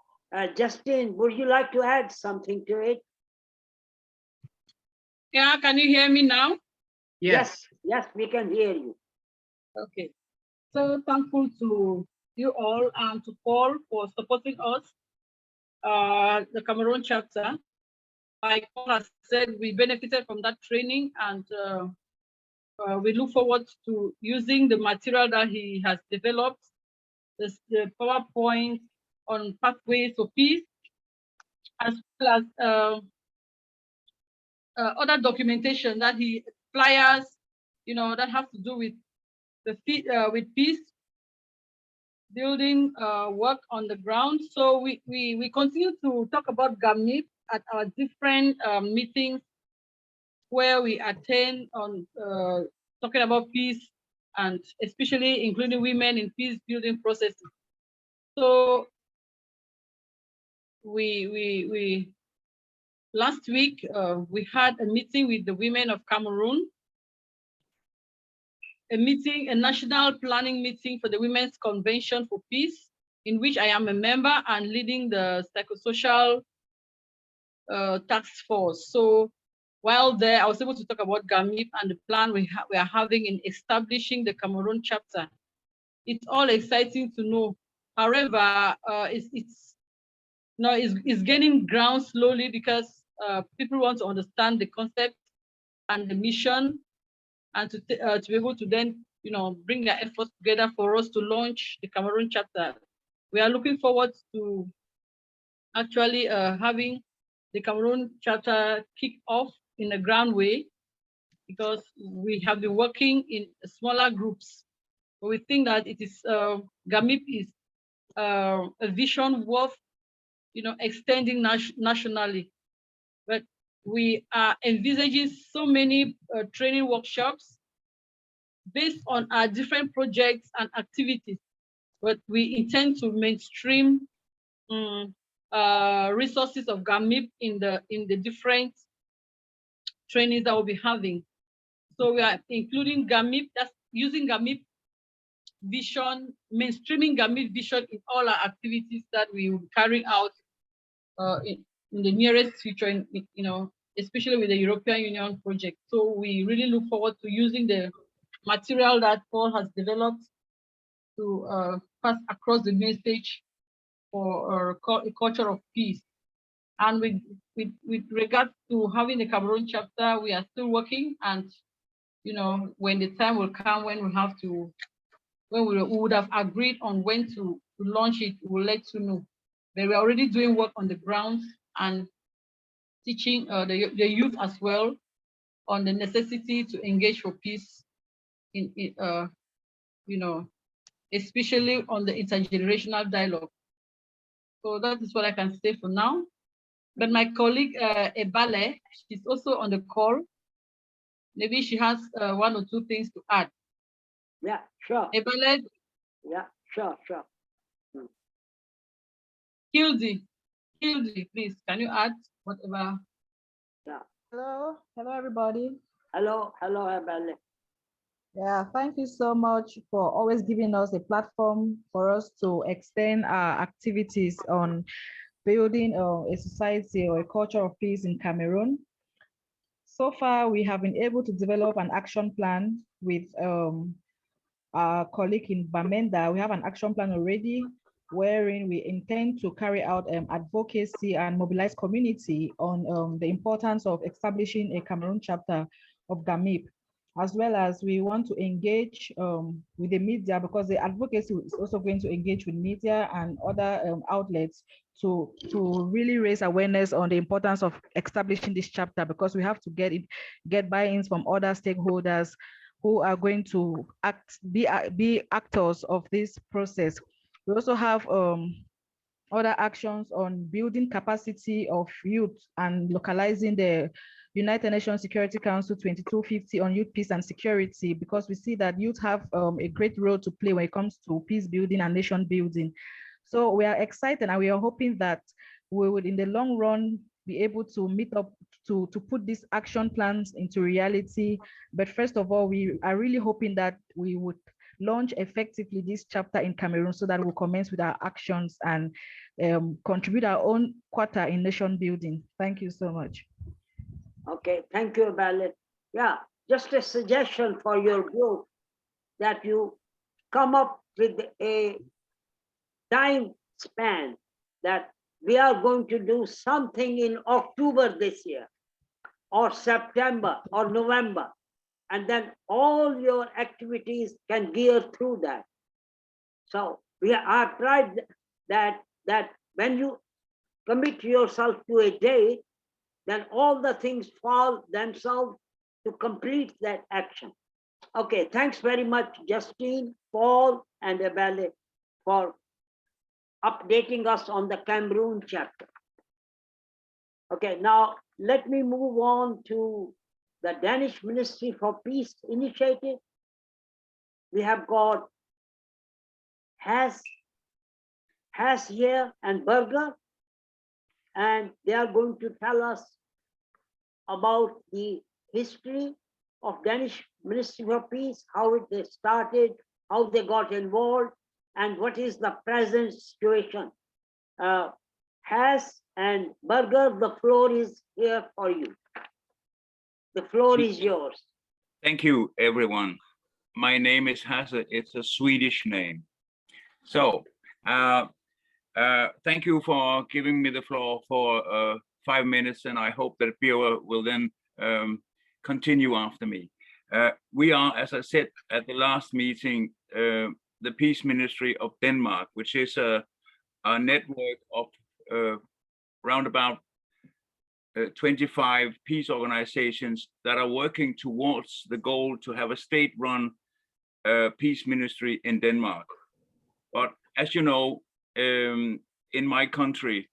Justin, would you like to add something to it? Yeah, can you hear me now? Yes. Yes, we can hear you. Okay. So thankful to you all and to Paul for supporting us, the Cameroon chapter. Like Paul has said, we benefited from that training, and we look forward to using the material that he has developed, the PowerPoint on pathways for peace, as well as other documentation that he flyers, you know, that have to do with the with peace building work on the ground. So we continue to talk about GAMIP at our different meetings where we attend on talking about peace, and especially including women in peace building processes. So we last week we had a meeting with the women of Cameroon, a national planning meeting for the Women's Convention for Peace, in which I am a member and leading the psychosocial task force. So while there, I was able to talk about GAMIP and the plan we are having in establishing the Cameroon chapter. It's all exciting to know. However, it's gaining ground slowly because people want to understand the concept and the mission, and to be able to then, you know, bring their efforts together for us to launch the Cameroon chapter. We are looking forward to actually having the Cameroon chapter kick off in a grand way, because we have been working in smaller groups. But we think that it is GAMIP is a vision worth, you know, extending nationally. But we are envisaging so many training workshops based on our different projects and activities. But we intend to mainstream resources of GAMIP in the different trainings that we'll be having. So we are including GAMIP, that's using GAMIP vision, mainstreaming GAMIP vision in all our activities that we will be carrying out in the nearest future, you know, especially with the European Union project. So we really look forward to using the material that Paul has developed to pass across the message for a culture of peace. And with regard to having the Cameroon chapter, we are still working, and you know, when the time will come when we have to, when we would have agreed on when to launch it, we'll let you know. But we're already doing work on the ground and teaching the youth as well on the necessity to engage for peace in you know, especially on the intergenerational dialogue. So that is what I can say for now. But my colleague Ebale, she's also on the call. Maybe she has 1 or 2 things to add. Yeah, sure. Ebale. Yeah, sure. Hildy, please, can you add whatever? Yeah. Hello, everybody. Hello, Ebale. Yeah, thank you so much for always giving us a platform for us to extend our activities on building a society or a culture of peace in Cameroon. So far, we have been able to develop an action plan with our colleague in Bamenda. We have an action plan already wherein we intend to carry out advocacy and mobilize community on the importance of establishing a Cameroon chapter of GAMIP, as well as we want to engage with the media, because the advocacy is also going to engage with media and other outlets to really raise awareness on the importance of establishing this chapter, because we have to get buy-ins from other stakeholders who are going to be actors of this process. We also have other actions on building capacity of youth and localizing the United Nations Security Council 2250 on youth, peace and security, because we see that youth have a great role to play when it comes to peace building and nation building. So we are excited and we are hoping that we would in the long run be able to meet up to put these action plans into reality. But first of all, we are really hoping that we would launch effectively this chapter in Cameroon so that we'll commence with our actions and contribute our own quota in nation building. Thank you so much. Okay, thank you, Ballet. Yeah, just a suggestion for your group that you come up with a time span that we are going to do something in October this year, or September or November, and then all your activities can gear through that. So we have tried that when you commit yourself to a date, then all the things fall themselves to complete that action. Okay, thanks very much, Justine, Paul, and Abele for updating us on the Cameroon chapter. Okay, now let me move on to the Danish Ministry for Peace Initiative. We have got Has here and Berger, and they are going to tell us about the history of Danish Ministry for Peace, how they started, how they got involved, and what is the present situation. Has and Berger, the floor is here for you. The floor is yours. Thank you, everyone. My name is Hasse. It's a Swedish name. So, thank you for giving me the floor for 5 minutes, and I hope that Pia will then continue after me. We are, as I said at the last meeting, the Peace Ministry of Denmark, which is a network of round about 25 peace organizations that are working towards the goal to have a state-run peace ministry in Denmark. But as you know, in my country,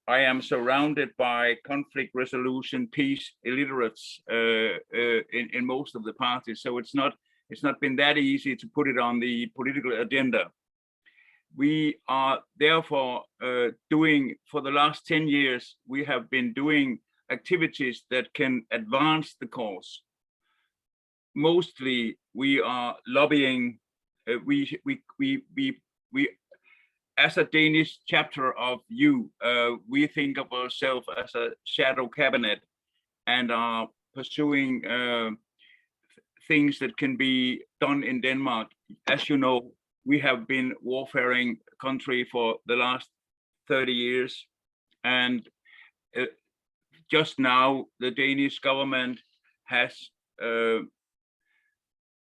I am surrounded by conflict resolution, peace illiterates in most of the parties. So it's not been that easy to put it on the political agenda. We are therefore doing, for the last 10 years, we have been doing activities that can advance the cause. Mostly we are lobbying, we as a Danish chapter of you, we think of ourselves as a shadow cabinet and are pursuing things that can be done in Denmark. As you know, we have been warfaring country for the last 30 years. And just now, the Danish government has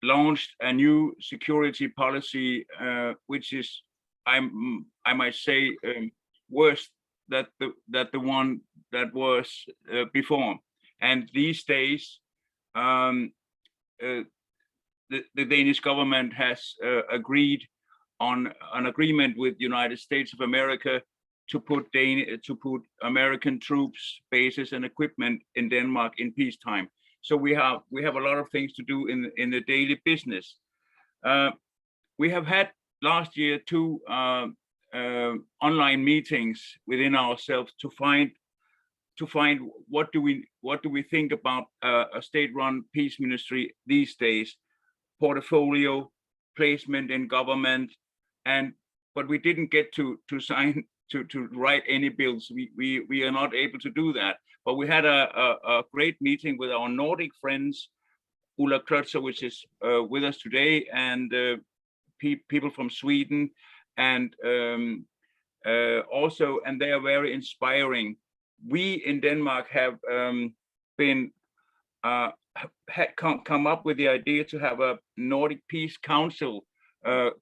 launched a new security policy, which is, I might say, worse than the one that was before. And these days, the Danish government has agreed on an agreement with United States of America to put American troops, bases, and equipment in Denmark in peacetime. So we have a lot of things to do in the daily business. We have had last year 2 online meetings within ourselves to find what do we think about a state-run peace ministry these days, portfolio, placement in government, but we didn't get to sign to write any bills. We are not able to do that. But we had a great meeting with our Nordic friends, Ulla Krötzer, which is with us today, and people from Sweden, and also, and they are very inspiring. We in Denmark have been had come up with the idea to have a Nordic Peace Council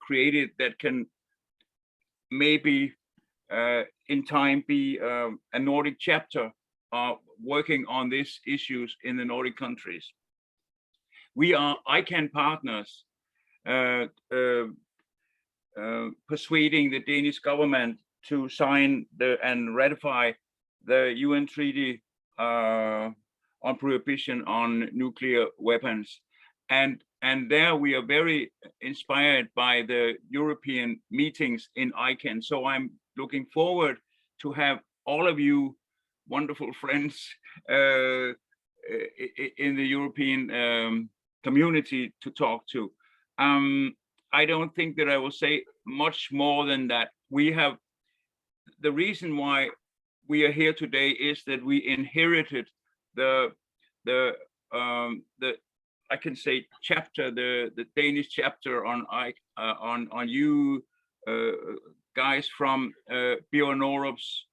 created that can maybe in time be a Nordic chapter working on these issues in the Nordic countries. We are ICANN partners, persuading the Danish government to sign and ratify the UN Treaty on Prohibition on Nuclear Weapons. And there we are very inspired by the European meetings in ICANN. So I'm looking forward to have all of you wonderful friends in the European community to talk to. I don't think that I will say much more than that. We have, the reason why we are here today is that we inherited the I can say chapter, the Danish chapter on you guys from Bjørn Norup's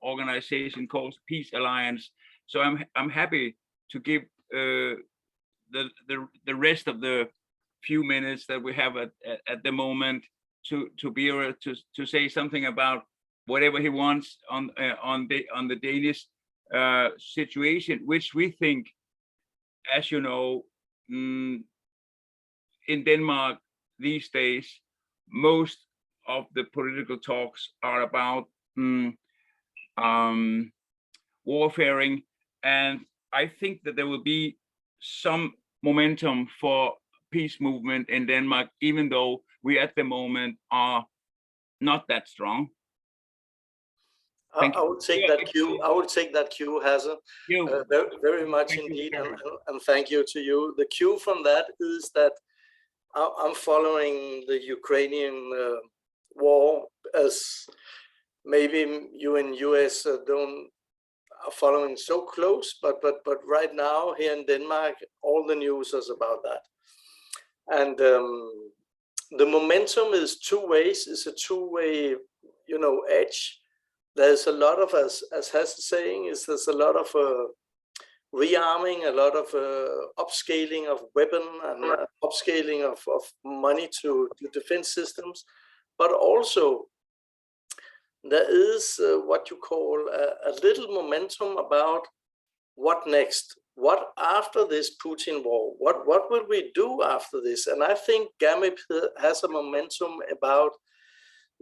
organization called Peace Alliance. So I'm happy to give the rest of the few minutes that we have at the moment to Bjørn to say something about whatever he wants on the Danish situation, which we think, as you know, in Denmark these days, most of the political talks are about warfaring, and I think that there will be some momentum for peace movement in Denmark, even though we at the moment are not that strong. I would take that cue. I would take that cue, Hasse, very, very much indeed, and thank you to you. The cue from that is that I'm following the Ukrainian war, as maybe you in US are following so close, but right now here in Denmark, all the news is about that, and the momentum is two ways. It's a two-way, edge. There's a lot of, as Hasse is saying, there's a lot of rearming, a lot of upscaling of weapon and upscaling of money to defense systems, but also there is what you call a little momentum about what next, what after this Putin war, what will we do after this? And I think GAMIP has a momentum about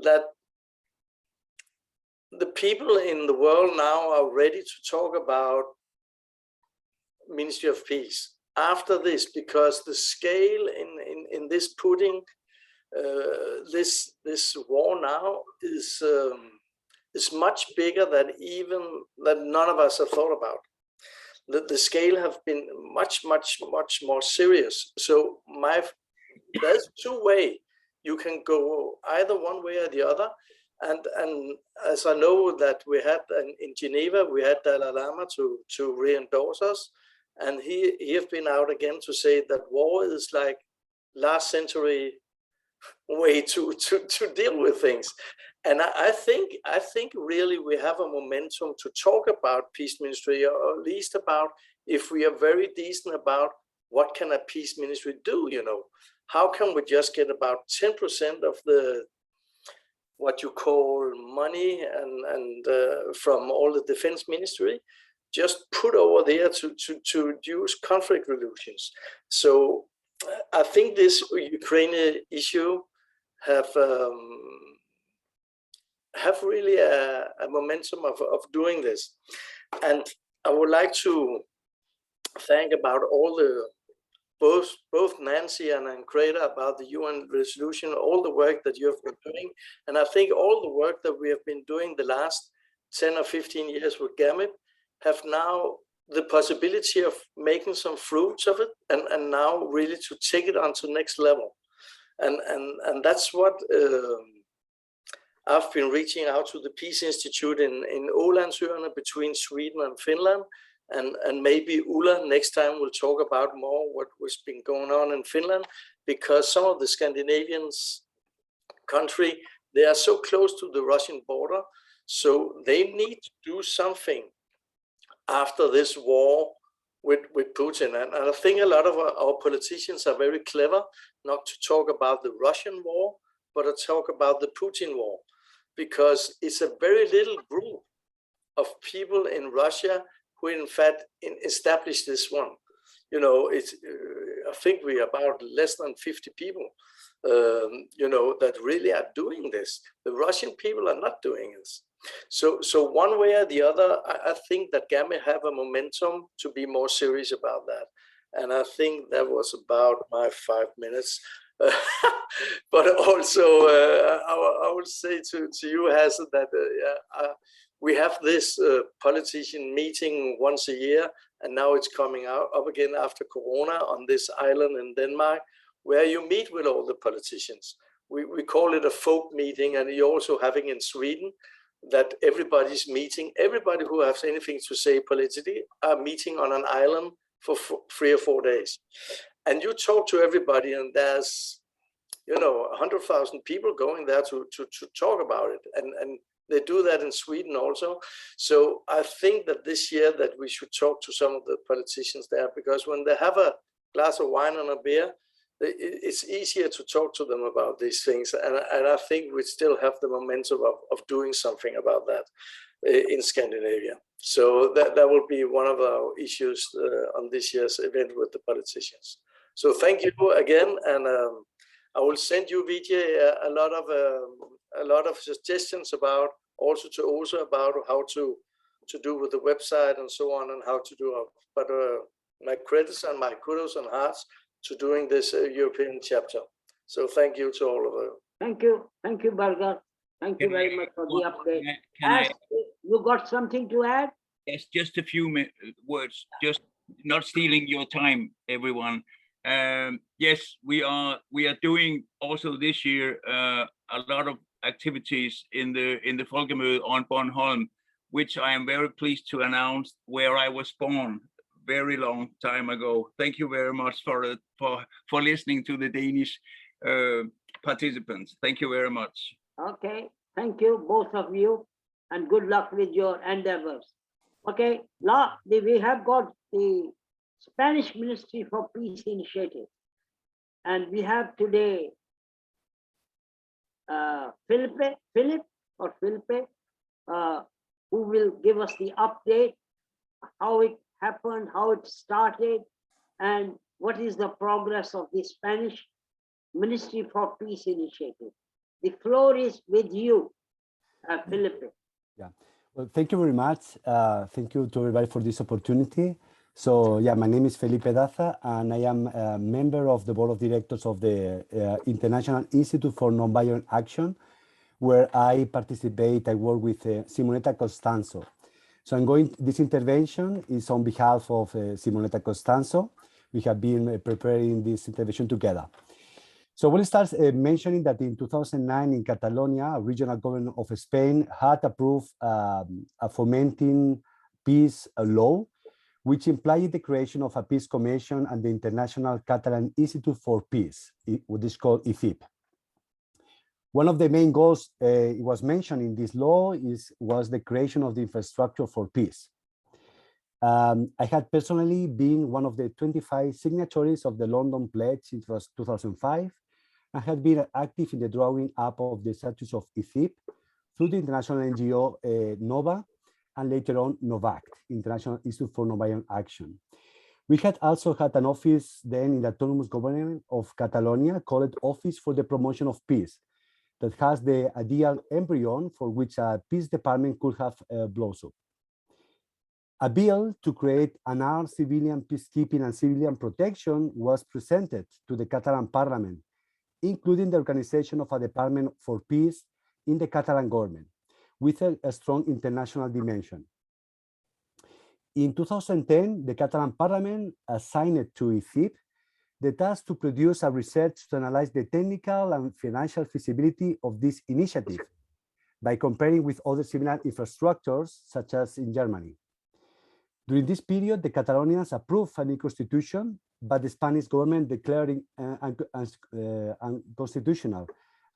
that. The people in the world now are ready to talk about Ministry of Peace after this, because the scale in this putting this war now is much bigger than none of us have thought about. The scale have been much more serious. So there's two ways. You can go either one way or the other. And as I know that we had in Geneva, we had Dalai Lama to re-endorse us, and he have been out again to say that war is like last century way to deal with things. And I think really we have a momentum to talk about peace ministry, or at least about, if we are very decent about what can a peace ministry do, how can we just get about 10% of the what you call money and from all the defense ministry, just put over there to use conflict resolutions. So I think this Ukraine issue have really a momentum of doing this. And I would like to thank about all the both Nancy and Greta about the UN resolution, all the work that you have been doing. And I think all the work that we have been doing the last 10 or 15 years with GAMIP have now the possibility of making some fruits of it, and now really to take it on to the next level. And that's what I've been reaching out to the Peace Institute in Ålandsøerne between Sweden and Finland. And maybe Ulla next time will talk about more what's been going on in Finland, because some of the Scandinavian country, they are so close to the Russian border, so they need to do something after this war with Putin. And I think a lot of our politicians are very clever not to talk about the Russian war, but to talk about the Putin war, because it's a very little group of people in Russia who in fact established this one. You know, it's, I think we are about less than 50 people, you know, that really are doing this. The Russian people are not doing this. So one way or the other, I think that GAMIP have a momentum to be more serious about that. And I think that was about my 5 minutes. But also, I would say to you, Hazel, that we have this politician meeting once a year, and now it's coming up again after Corona on this island in Denmark, where you meet with all the politicians. We call it a folk meeting, and you're also having in Sweden that everybody's meeting. Everybody who has anything to say politically are meeting on an island for 3 or 4 days. And you talk to everybody, and there's, you know, 100,000 people going there to talk about it. And they do that in Sweden also. So I think that this year that we should talk to some of the politicians there, because when they have a glass of wine and a beer, it's easier to talk to them about these things. And I think we still have the momentum of doing something about that in Scandinavia. So that will be one of our issues on this year's event with the politicians. So thank you again. And I will send you, Vijay, a lot of suggestions about also about how to do with the website and so on, and how to do it. But my credits and my kudos and hearts to doing this European chapter. So thank you to all of you. Thank you, Burger. Thank you very much for the update. You got something to add? Yes, just a few words, just not stealing your time, everyone. Yes, we are doing also this year a lot of activities in the Folkemøde on Bornholm, which I am very pleased to announce, where I was born very long time ago. Thank you very much for listening to the Danish participants. Thank you very much. Okay, thank you, both of you, and good luck with your endeavors. Okay, now we have got the Spanish Ministry for Peace Initiative, and we have today Felipe, who will give us the update, how it happened, how it started, and what is the progress of the Spanish Ministry for Peace Initiative. The floor is with you, Felipe. Yeah, well, thank you very much. Thank you to everybody for this opportunity. So yeah, my name is Felipe Daza, and I am a member of the board of directors of the International Institute for Nonviolent Action, where I participate. I work with Simonetta Costanzo. So this intervention is on behalf of Simonetta Costanzo. We have been preparing this intervention together. So we'll start mentioning that in 2009 in Catalonia, a regional government of Spain had approved a fomenting peace law, which implied the creation of a peace commission and the International Catalan Institute for Peace, what is called ICIP. One of the main goals it was mentioned in this law was the creation of the infrastructure for peace. I had personally been one of the 25 signatories of the London Pledge since 2005. I had been active in the drawing up of the status of ICIP through the international NGO NOVA, and later on NOVAC, International Institute for Nonviolent Action. We had also had an office then in the autonomous government of Catalonia called Office for the Promotion of Peace, that has the ideal embryo for which a peace department could have blossomed. A bill to create an armed civilian peacekeeping and civilian protection was presented to the Catalan Parliament, including the organization of a Department for Peace in the Catalan government, with a strong international dimension. In 2010, the Catalan Parliament assigned to ICIP the task to produce a research to analyze the technical and financial feasibility of this initiative, by comparing with other similar infrastructures, such as in Germany. During this period, the Catalonians approved a new constitution, but the Spanish government declared it unconstitutional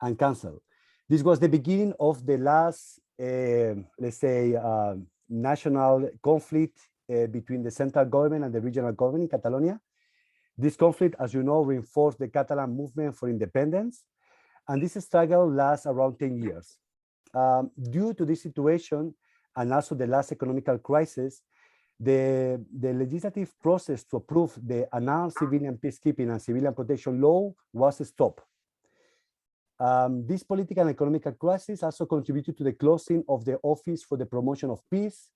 and canceled. This was the beginning of the last, let's say, national conflict between the central government and the regional government in Catalonia. This conflict, as you know, reinforced the Catalan movement for independence, and this struggle lasts around 10 years. Due to this situation and also the last economical crisis, the legislative process to approve the announced civilian peacekeeping and civilian protection law was stopped. This political and economical crisis also contributed to the closing of the Office for the Promotion of Peace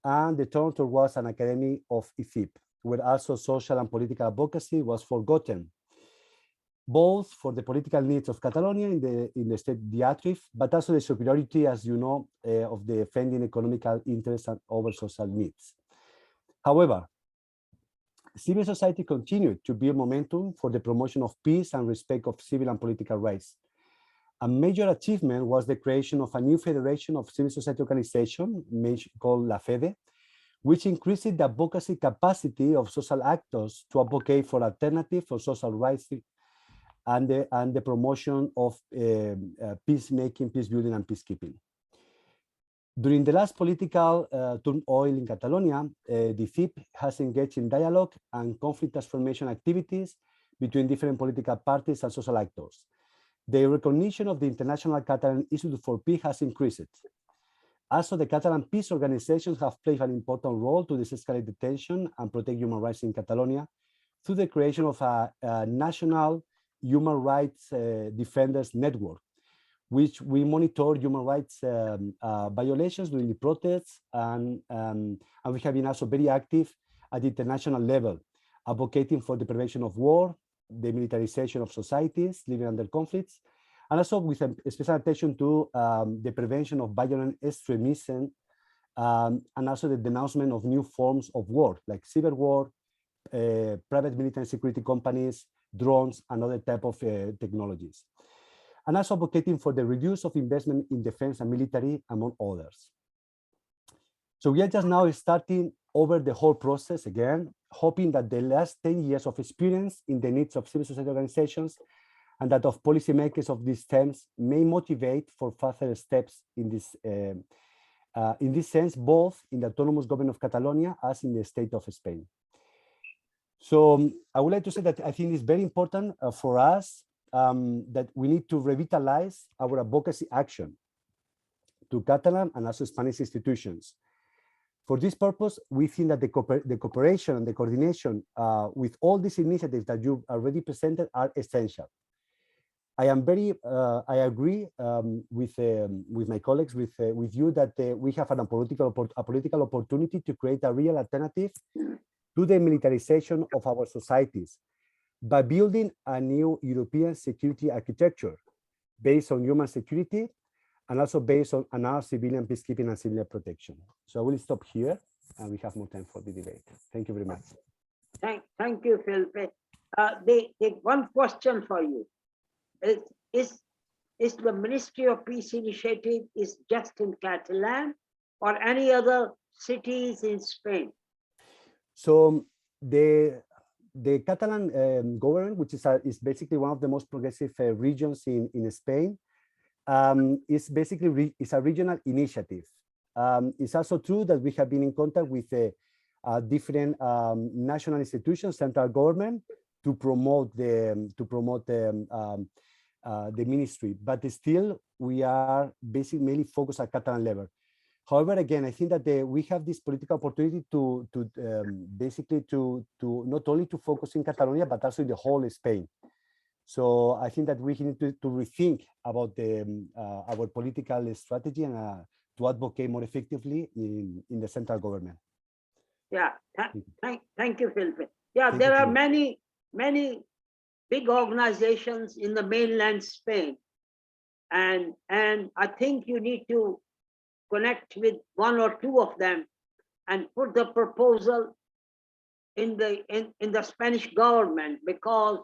and the turn towards an Academy of IFIP, where also social and political advocacy was forgotten, both for the political needs of Catalonia in the state diatribe, but also the superiority, as you know, of the defending economical interests and over social needs. However, civil society continued to build momentum for the promotion of peace and respect of civil and political rights. A major achievement was the creation of a new federation of civil society organizations called La Fede, which increased the advocacy capacity of social actors to advocate for alternatives for social rights and the promotion of peacemaking, peace building, and peacekeeping. During the last political turmoil in Catalonia, the FIP has engaged in dialogue and conflict transformation activities between different political parties and social actors. The recognition of the International Catalan Institute for Peace has increased. Also, the Catalan peace organizations have played an important role to de-escalate the tension and protect human rights in Catalonia through the creation of a national human rights defenders network, which we monitor human rights violations during the protests, and we have been also very active at the international level, advocating for the prevention of war, the militarization of societies living under conflicts, and also with a special attention to the prevention of violent extremism, and also the denouncement of new forms of war, like cyber war, private military security companies, drones, and other type of technologies. And also advocating for the reduce of investment in defense and military, among others. So we are just now starting over the whole process again, hoping that the last 10 years of experience in the needs of civil society organizations and that of policymakers of these terms may motivate for further steps in this sense, both in the autonomous government of Catalonia as in the state of Spain. So I would like to say that I think it's very important for us that we need to revitalize our advocacy action to Catalan and also Spanish institutions. For this purpose, we think that the cooperation and the coordination with all these initiatives that you've already presented are essential. I agree with my colleagues, with you, that we have a political opportunity to create a real alternative to the militarization of our societies by building a new European security architecture based on human security and also based on another civilian peacekeeping and civilian protection. So I will stop here and we have more time for the debate. Thank you very much. Thank you, Felipe. The one question for you is the Ministry of Peace initiative is just in Catalan or any other cities in Spain? So the Catalan government, which is basically one of the most progressive regions in Spain, is basically a regional initiative. It's also true that we have been in contact with different national institutions, central government, to promote the ministry, but still we are basically mainly focused at Catalan level. However, again, I think that we have this political opportunity to not only to focus in Catalonia, but also in the whole Spain. So I think that we need to rethink about our political strategy and to advocate more effectively in the central government. Yeah, thank you, Felipe. Yeah, there are many big organizations in the mainland Spain, and I think you need to connect with one or two of them and put the proposal in the Spanish government, because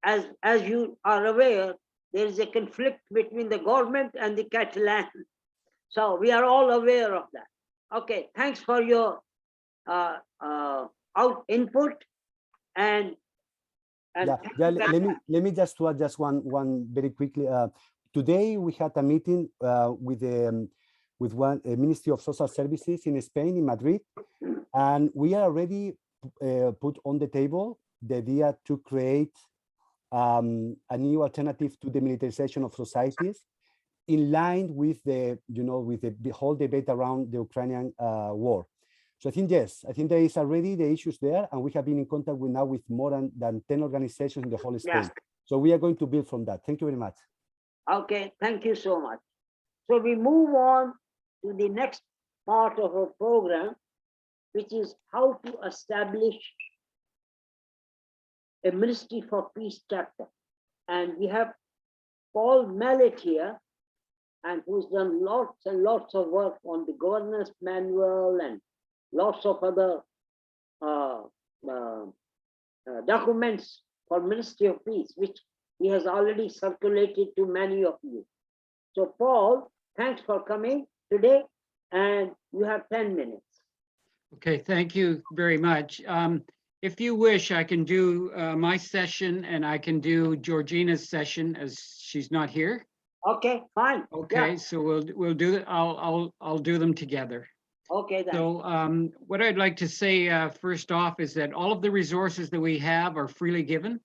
as you are aware, there is a conflict between the government and the Catalan. So we are all aware of that. Okay, thanks for your input and let me just add just one very quickly. Today we had a meeting with a Ministry of Social Services in Spain, in Madrid, and we are already put on the table the idea to create a new alternative to the militarization of societies, in line with the whole debate around the Ukrainian war. So I think, yes, I think there is already the issues there, and we have been in contact with more than 10 organizations in the whole Spain. So we are going to build from that. Thank you very much. Okay, thank you so much. So we move on to the next part of our program, which is how to establish a Ministry for Peace chapter. And we have Paul Mallet here, and who's done lots and lots of work on the governance manual and lots of other documents for Ministry of Peace, which he has already circulated to many of you. So Paul, thanks for coming today, and you have 10 minutes. Okay, thank you very much. If you wish, I can do my session, and I can do Georgina's session, as she's not here. Okay, fine. Okay, Yeah. so we'll do it. I'll do them together. Okay, then. So what I'd like to say first off is that all of the resources that we have are freely given.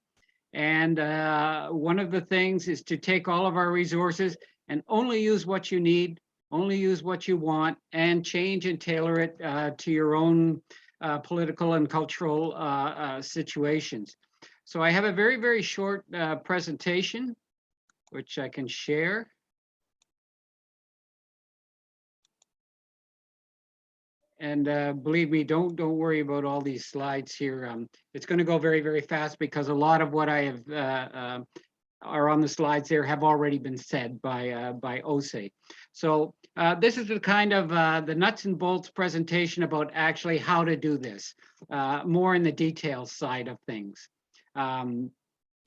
And one of the things is to take all of our resources and only use what you need, only use what you want, and change and tailor it to your own political and cultural situations. So I have a very, very short presentation, which I can share. And believe me, don't worry about all these slides here. It's going to go very, very fast because a lot of what I have are on the slides there have already been said by Ose. So this is the kind of the nuts and bolts presentation about actually how to do this, more in the details side of things.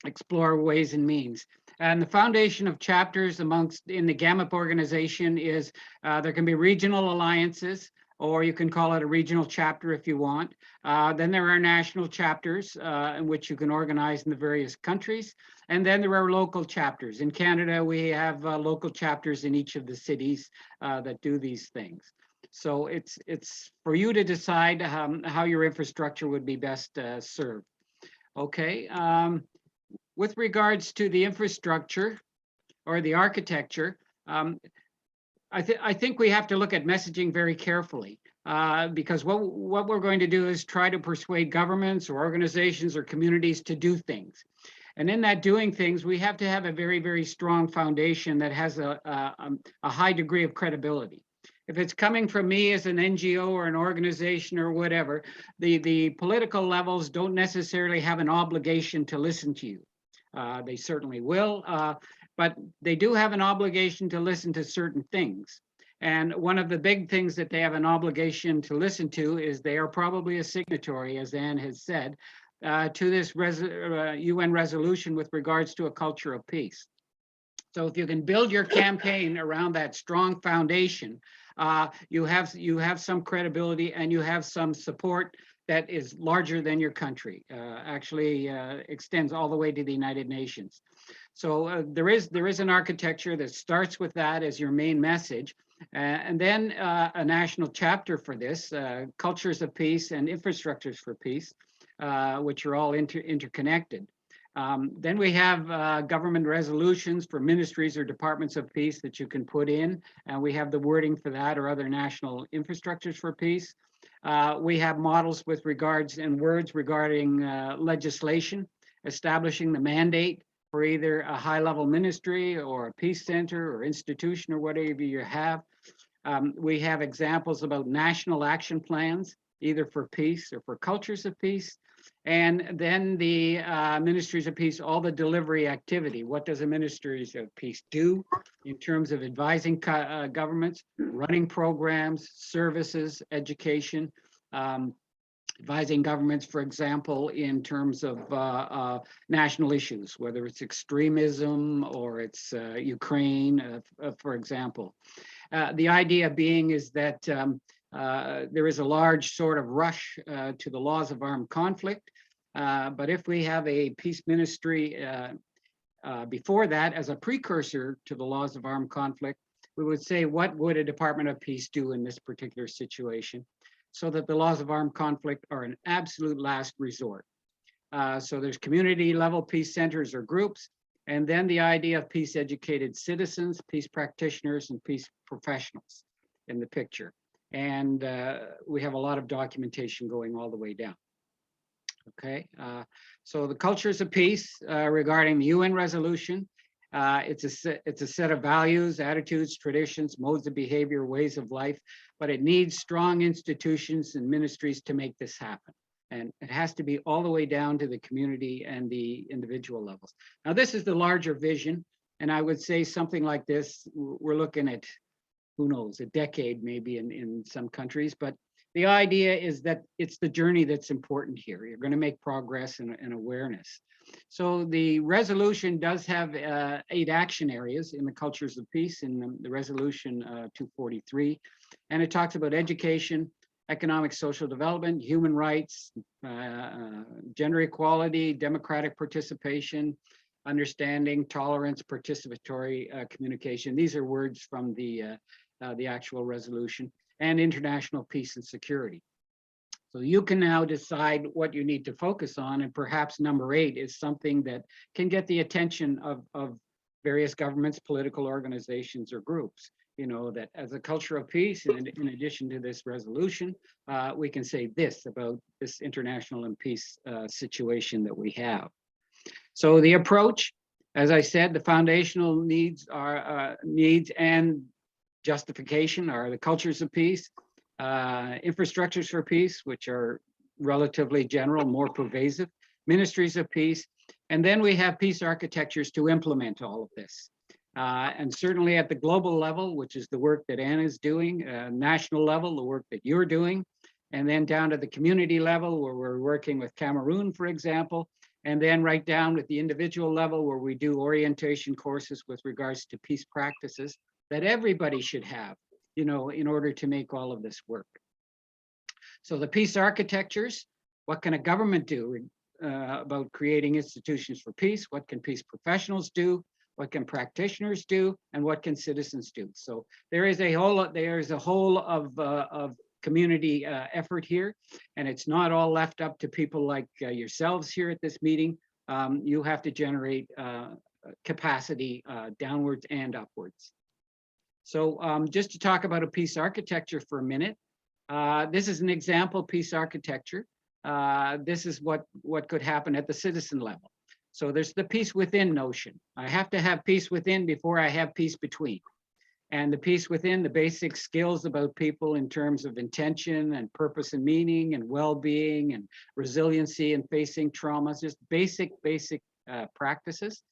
Explore ways and means. And the foundation of chapters in the GAMIP organization is there can be regional alliances, or you can call it a regional chapter if you want. Then there are national chapters in which you can organize in the various countries. And then there are local chapters. In Canada, we have local chapters in each of the cities that do these things. So it's for you to decide how your infrastructure would be best served. Okay. With regards to the infrastructure or the architecture, I think we have to look at messaging very carefully because what we're going to do is try to persuade governments or organizations or communities to do things. And in that doing things, we have to have a very, very strong foundation that has a high degree of credibility. If it's coming from me as an NGO or an organization or whatever, the political levels don't necessarily have an obligation to listen to you. They certainly will, but they do have an obligation to listen to certain things. And one of the big things that they have an obligation to listen to is they are probably a signatory, as Anne has said, to this UN resolution with regards to a culture of peace. So if you can build your campaign around that strong foundation, you have some credibility and you have some support that is larger than your country, actually extends all the way to the United Nations. So there is an architecture that starts with that as your main message, and then a national chapter for this, cultures of peace and infrastructures for peace, which are all interconnected. Then we have government resolutions for ministries or departments of peace that you can put in, and we have the wording for that, or other national infrastructures for peace. We have models with regards and words regarding legislation, establishing the mandate for either a high-level ministry or a peace center or institution or whatever you have. We have examples about national action plans, either for peace or for cultures of peace. And then the ministries of peace, all the delivery activity. What does a ministries of peace do in terms of advising governments, running programs, services, education, advising governments, for example, in terms of national issues, whether it's extremism or it's Ukraine, for example. The idea being is that there is a large sort of rush to the laws of armed conflict. But if we have a peace ministry before that as a precursor to the laws of armed conflict, we would say, what would a Department of Peace do in this particular situation? So that the laws of armed conflict are an absolute last resort. So there's community level peace centers or groups, and then the idea of peace educated citizens, peace practitioners, and peace professionals in the picture. And we have a lot of documentation going all the way down. Okay, so the cultures of peace regarding the UN resolution, it's a set of values, attitudes, traditions, modes of behavior, ways of life, but it needs strong institutions and ministries to make this happen. And it has to be all the way down to the community and the individual levels. Now, this is the larger vision. And I would say something like this, we're looking at, who knows, a decade maybe in some countries, but the idea is that it's the journey that's important here. You're going to make progress and awareness. So the resolution does have 8 action areas in the cultures of peace in the resolution 243. And it talks about education, economic social development, human rights, gender equality, democratic participation, understanding, tolerance, participatory communication. These are words from the actual resolution, and international peace and security. So you can now decide what you need to focus on, and perhaps number 8 is something that can get the attention of various governments, political organizations, or groups. You know, that as a culture of peace, and in addition to this resolution, we can say this about this international and peace situation that we have. So the approach, as I said, the foundational needs are needs and justification are the cultures of peace, infrastructures for peace, which are relatively general, more pervasive, ministries of peace, and then we have peace architectures to implement all of this. And certainly at the global level, which is the work that Anna is doing, national level, the work that you're doing, and then down to the community level where we're working with Cameroon, for example, and then right down with the individual level where we do orientation courses with regards to peace practices that everybody should have, you know, in order to make all of this work. So the peace architectures, what can a government do about creating institutions for peace? What can peace professionals do? What can practitioners do? And what can citizens do? So there is a whole of community effort here, and it's not all left up to people like yourselves here at this meeting. You have to generate capacity downwards and upwards. So just to talk about a peace architecture for a minute, this is an example peace architecture. This is what could happen at the citizen level. So there's the peace within notion. I have to have peace within before I have peace between. And the peace within, the basic skills about people in terms of intention and purpose and meaning and well-being and resiliency and facing traumas, just basic practices.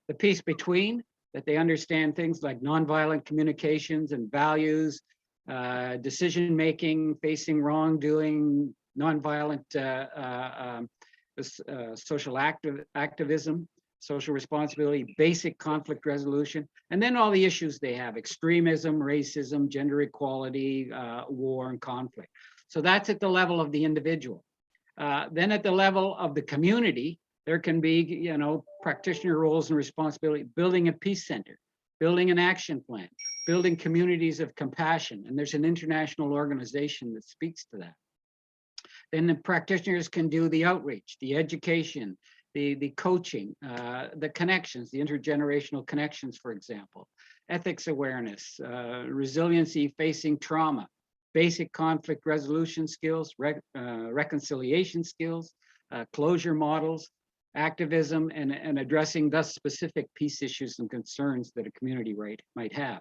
The peace between, that they understand things like nonviolent communications and values, decision-making, facing wrongdoing, nonviolent social activism, social responsibility, basic conflict resolution, and then all the issues they have: extremism, racism, gender equality, war and conflict. So that's at the level of the individual. Then at the level of the community, there can be, you know, practitioner roles and responsibility, building a peace center, building an action plan, building communities of compassion. And there's an international organization that speaks to that. Then the practitioners can do the outreach, the education, the coaching, the connections, the intergenerational connections, for example, ethics awareness, resiliency facing trauma, basic conflict resolution skills, reconciliation skills, closure models, activism, and addressing thus specific peace issues and concerns that a community might have.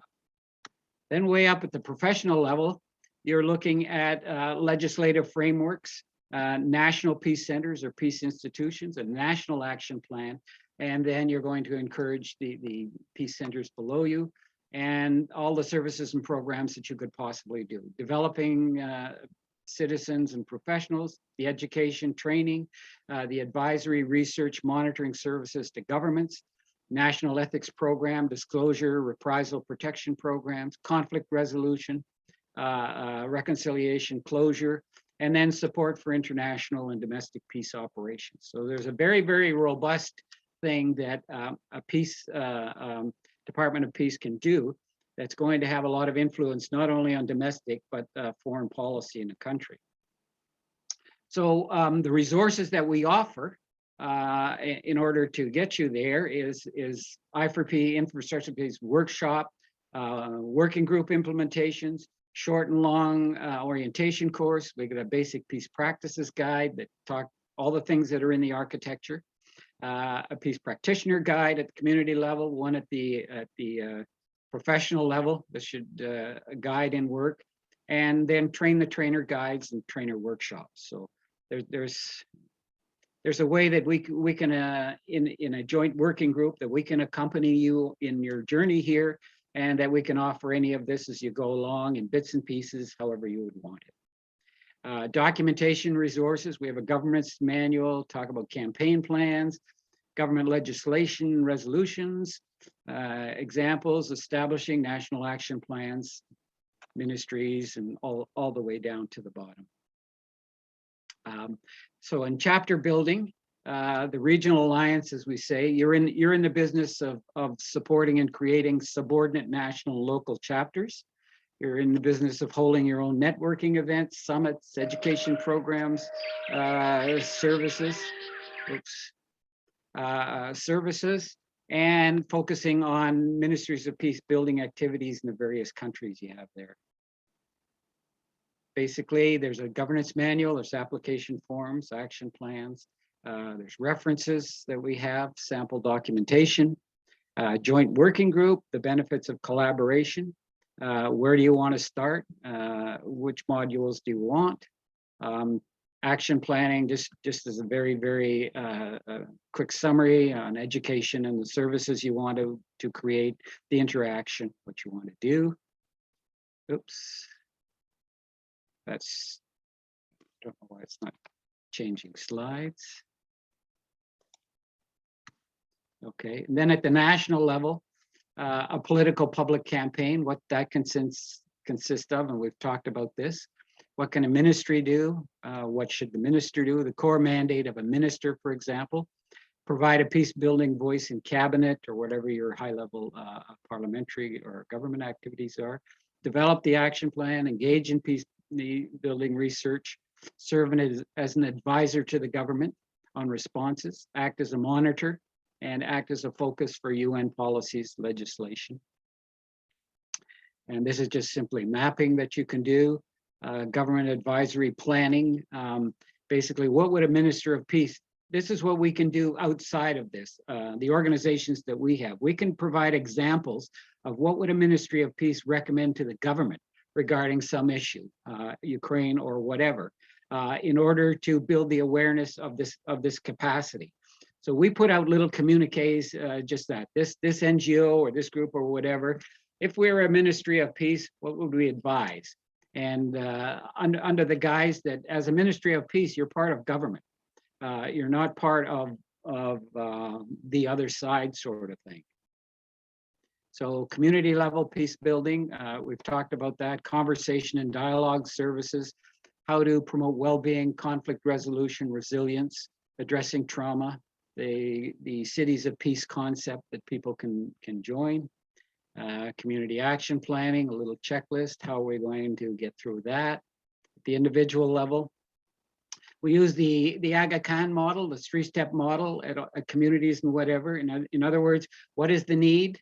Then way up at the professional level, you're looking at legislative frameworks, national peace centers or peace institutions, a national action plan, and then you're going to encourage the peace centers below you and all the services and programs that you could possibly do. Developing citizens and professionals, the education, training, the advisory, research, monitoring services to governments, national ethics program, disclosure, reprisal protection programs, conflict resolution, reconciliation, closure, and then support for international and domestic peace operations. So there's a very, very robust thing that a peace Department of Peace can do that's going to have a lot of influence, not only on domestic, but foreign policy in the country. So the resources that we offer in order to get you there is I4P Infrastructure Peace Workshop, working group implementations, short and long orientation course. We got a basic peace practices guide that talk all the things that are in the architecture, a peace practitioner guide at the community level, one at the professional level that should guide and work, and then train the trainer guides and trainer workshops. So there's a way that we can in a joint working group that we can accompany you in your journey here, and that we can offer any of this as you go along in bits and pieces, however you would want it. Documentation resources, we have a government's manual, talk about campaign plans, government legislation, resolutions, examples, establishing national action plans, ministries, and all the way down to the bottom. So in chapter building, the regional alliance, as we say, you're in the business of supporting and creating subordinate national and local chapters. You're in the business of holding your own networking events, summits, education programs, services, and focusing on ministries of peace building activities in the various countries you have there. Basically, there's a governance manual, there's application forms, action plans, there's references that we have, sample documentation, joint working group, the benefits of collaboration, where do you want to start, which modules do you want, action planning, just as a very, very quick summary on education and the services you want to create, the interaction, what you want to do. Oops. That's, don't know why it's not changing slides. Okay, and then at the national level, a political public campaign, what that consist of, and we've talked about this. What can a ministry do? What should the minister do? The core mandate of a minister, for example, provide a peace building voice in cabinet or whatever your high level parliamentary or government activities are. Develop the action plan, engage in peace building research, serve as an advisor to the government on responses, act as a monitor, and act as a focus for UN policies, legislation. And this is just simply mapping that you can do, government advisory planning. Basically, what would a minister of peace, this is what we can do outside of this, the organizations that we have. We can provide examples of what would a ministry of peace recommend to the government regarding some issue, Ukraine or whatever, in order to build the awareness of this capacity. So we put out little communiques, just that, this NGO or this group or whatever, if we were a ministry of peace, what would we advise? And under the guise that as a ministry of peace, you're part of government. You're not part of the other side sort of thing. So community level peace building, we've talked about that, conversation and dialogue services, how to promote well-being, conflict resolution, resilience, addressing trauma, the cities of peace concept that people can join, community action planning, a little checklist, how are we going to get through that? At the individual level, we use the Aga Khan model, the three-step model at communities and whatever. In other words, what is the need?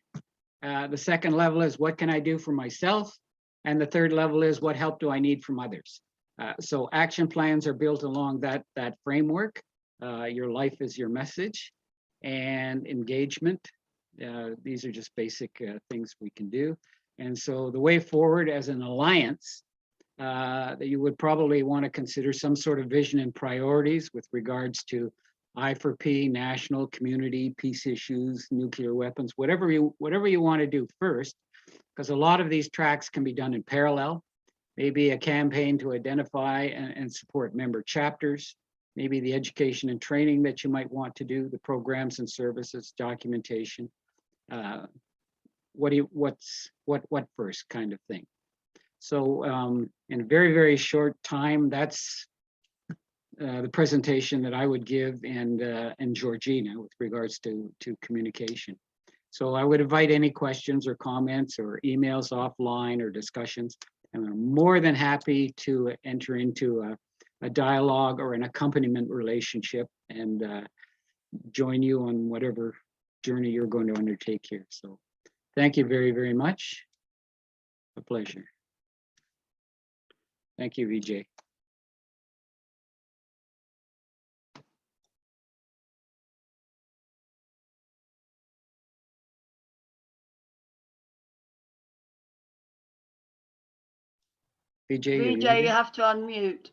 The second level is what can I do for myself? And the third level is what help do I need from others? So action plans are built along that framework. Your life is your message, and engagement. These are just basic things we can do. And so the way forward as an alliance, that you would probably want to consider some sort of vision and priorities with regards to I4P, national, community, peace issues, nuclear weapons, whatever you want to do first, because a lot of these tracks can be done in parallel. maybe a campaign to identify and support member chapters, maybe the education and training that you might want to do, the programs and services, documentation. What first kind of thing. So in a very, very short time, that's the presentation that I would give, and Georgina with regards to communication. So I would invite any questions or comments or emails offline or discussions, and I'm more than happy to enter into a dialogue or an accompaniment relationship and join you on whatever journey you're going to undertake here. So thank you very, very much. A pleasure. Thank you, Vijay. Vijay, Vijay, you have to unmute.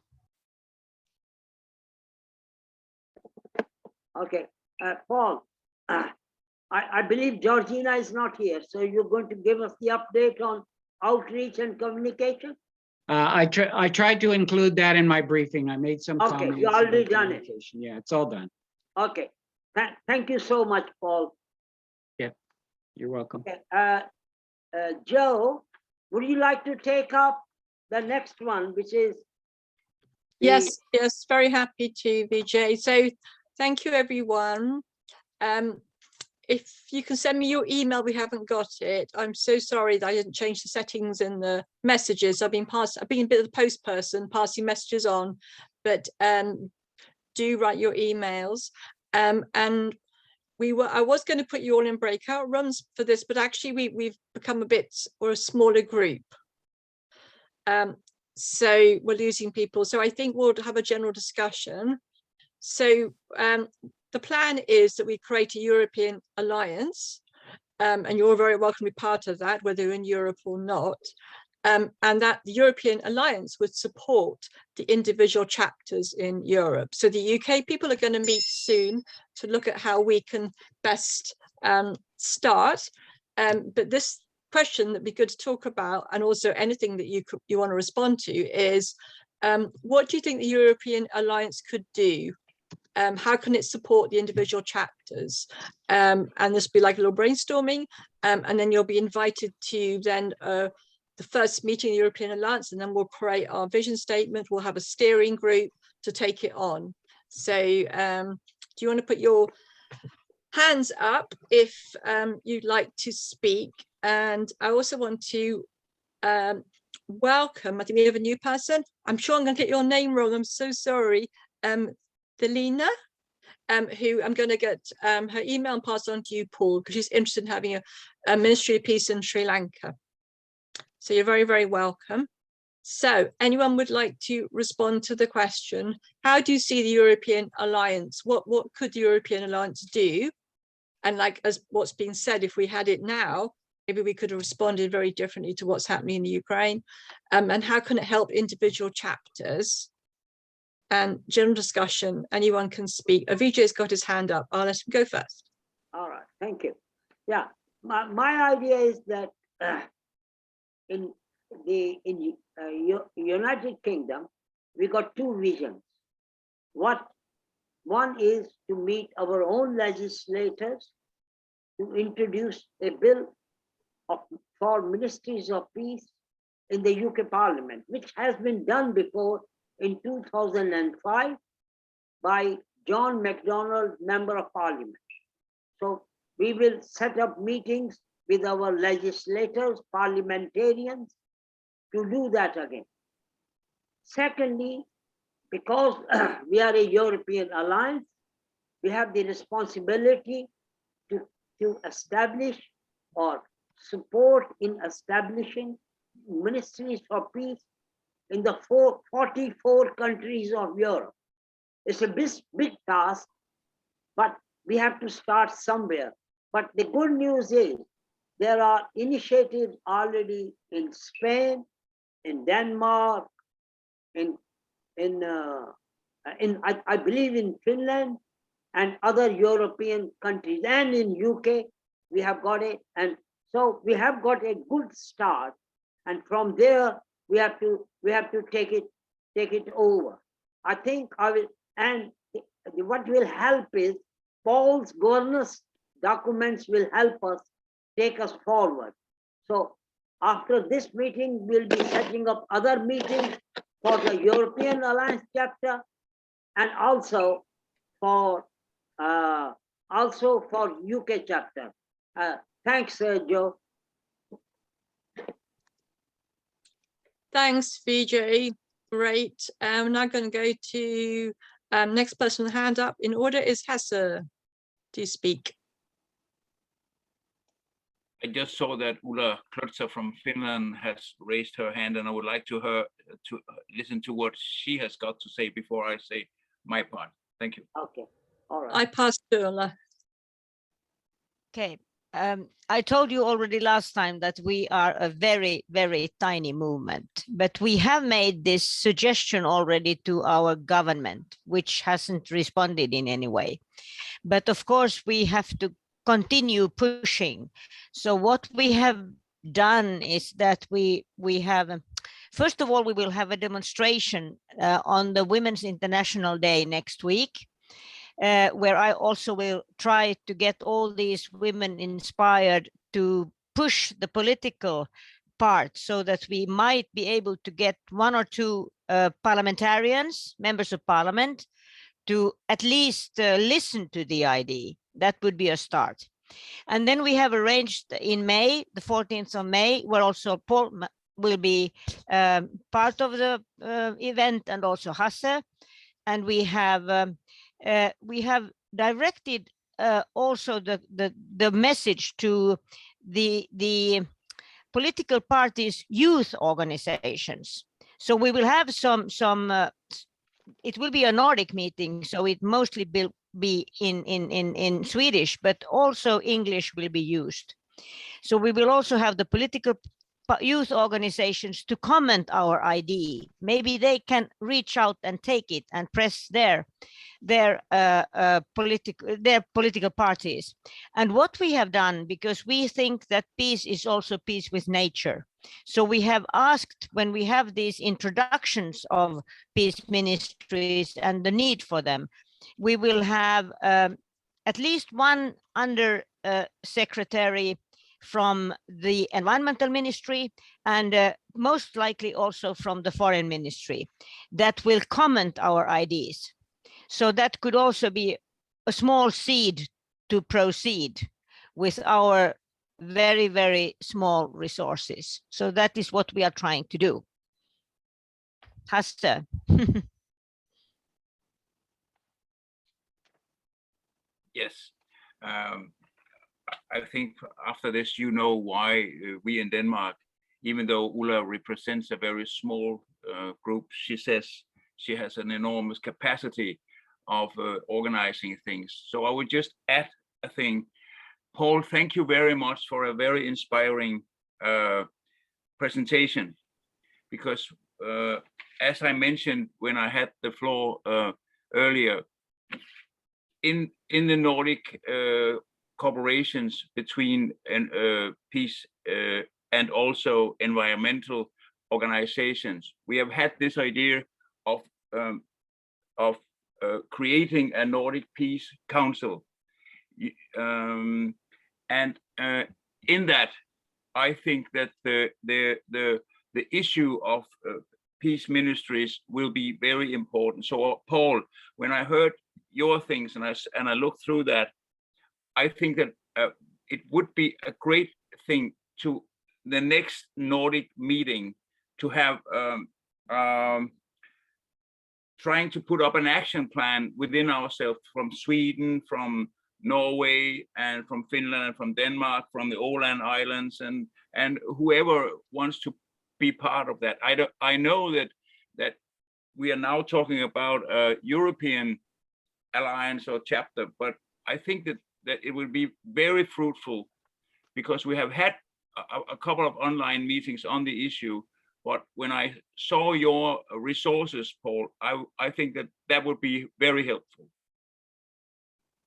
Okay, Paul, I believe Georgina is not here, so you're going to give us the update on outreach and communication? I tried to include that in my briefing. I made some Okay, comments. you already about done it. communication. Yeah, it's all done. Okay, thank you so much, Paul. Yeah, you're welcome. Okay. Joe, would you like to take up the next one, which is? Yes, yes, very happy to, Vijay. So thank you, everyone. If you can send me your email, we haven't got it. I'm so sorry that I didn't change the settings in the messages. I've been a bit of the post person, passing messages on, but do write your emails. And I was going to put you all in breakout rooms for this, but actually we've become a smaller group. So we're losing people. So I think we'll have a general discussion. So the plan is that we create a European alliance, and you're very welcome to be part of that, whether you're in Europe or not, and that the European alliance would support the individual chapters in Europe. So the UK people are going to meet soon to look at how we can best start. But this question that'd be good to talk about, and also anything that you want to respond to, is what do you think the European alliance could do? How can it support the individual chapters? And this will be like a little brainstorming, and then you'll be invited to then the first meeting of the European Alliance, and then we'll create our vision statement. We'll have a steering group to take it on. So do you want to put your hands up if you'd like to speak? And I also want to welcome, I think we have a new person. I'm sure I'm going to get your name wrong. I'm so sorry. Delina, who I'm going to get her email and pass on to you, Paul, because she's interested in having a ministry of peace in Sri Lanka. So you're very, very welcome. So anyone would like to respond to the question, how do you see the European alliance? What could the European alliance do? And like as what's been said, if we had it now, maybe we could have responded very differently to what's happening in the Ukraine. And how can it help individual chapters? And general discussion, anyone can speak. Vijay's got his hand up. I'll let him go first. All right, thank you. Yeah, my idea is that in the United Kingdom, we got two visions. One is to meet our own legislators to introduce a bill for ministries of peace in the UK Parliament, which has been done before in 2005 by John MacDonald, Member of Parliament. So we will set up meetings with our legislators, parliamentarians, to do that again. Secondly, because we are a European alliance, we have the responsibility to establish or support in establishing ministries for peace in the 44 countries of Europe. It's a big task, but we have to start somewhere. But the good news is there are initiatives already in Spain, in Denmark, I believe in Finland and other European countries, and in UK, we have got it. And so we have got a good start. And from there, we have to take it over. I think I will, and what will help is Paul's governance documents will help us take us forward. So after this meeting, we'll be setting up other meetings for the European Alliance chapter and also for UK chapter. Thanks, Joe. Thanks, Vijay. Great. I'm now going to go to next person hand up in order is Hesse to speak. I just saw that Ulla Klötzer from Finland has raised her hand, and I would like to listen to what she has got to say before I say my part. Thank you. Okay. All right. I pass to Ulla. Okay. I told you already last time that we are a very, very tiny movement, but we have made this suggestion already to our government, which hasn't responded in any way. But of course, we have to continue pushing. So what we have done is that we have, first of all, we will have a demonstration on the Women's International Day next week. Where I also will try to get all these women inspired to push the political part so that we might be able to get 1 or 2 parliamentarians, members of parliament, to at least listen to the idea. That would be a start. And then we have arranged in May, the 14th of May, where also Paul will be part of the event and also Hasse. And we have directed also the message to the political parties' youth organizations. So we will have some it will be a Nordic meeting, so it mostly will be in Swedish, but also English will be used. So we will also have the political youth organizations to comment our idea. Maybe they can reach out and take it and press their political parties. And what we have done, because we think that peace is also peace with nature. So we have asked, when we have these introductions of peace ministries and the need for them, we will have at least one under secretary from the environmental ministry and most likely also from the foreign ministry that will comment our ideas. So that could also be a small seed to proceed with our very, very small resources. So that is what we are trying to do. Hasse. Yes. I think after this, you know why we in Denmark, even though Ulla represents a very small group, she says she has an enormous capacity of organizing things. So I would just add a thing. Paul, thank you very much for a very inspiring presentation, because as I mentioned when I had the floor earlier, in the Nordic corporations between peace and also environmental organizations, we have had this idea of creating a Nordic Peace Council, and in that, I think that the issue of peace ministries will be very important. So, Paul, when I heard your things and I looked through that, I think that it would be a great thing to the next Nordic meeting to have trying to put up an action plan within ourselves, from Sweden, from Norway, and from Finland, and from Denmark, from the Åland Islands, and whoever wants to be part of that. I know that we are now talking about a European alliance or chapter, but I think that it will be very fruitful, because we have had a couple of online meetings on the issue. But when I saw your resources, Paul, I think that would be very helpful.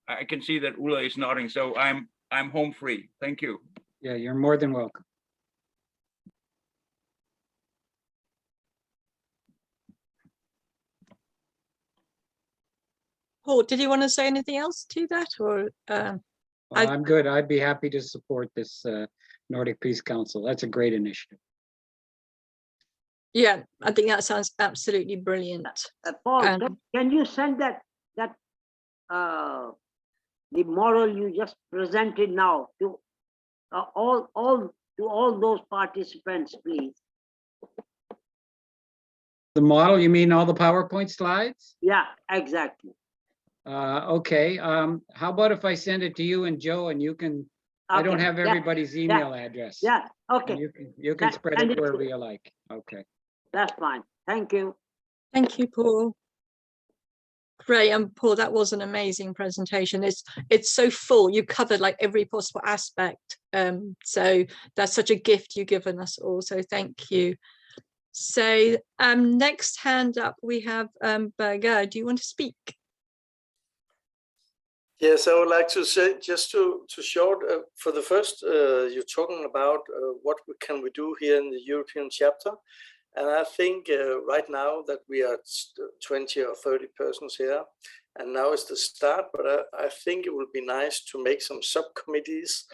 I can see that Ulla is nodding, so I'm home free. Thank you. Yeah, you're more than welcome. Paul, did you want to say anything else to that, or? I'm good. I'd be happy to support this Nordic Peace Council. That's a great initiative. Yeah, I think that sounds absolutely brilliant. Paul, can you send that the model you just presented now to all those participants, please? The model, you mean all the PowerPoint slides? Yeah, exactly. Okay. How about if I send it to you and Joe, and you can, I don't Okay, have yeah, everybody's email address. Yeah, okay. And you can spread Send it it wherever to- you like. Okay. That's fine. Thank you. Thank you, Paul. Great, and Paul, that was an amazing presentation. It's so full. You covered like every possible aspect. So that's such a gift you've given us all. So thank you. So next hand up we have Berger. Do you want to speak? Yes, I would like to say, just to short, for the first, you're talking about what can we do here in the European chapter. And I think right now that we are 20 or 30 persons here, and now is the start, but I think it would be nice to make some subcommittees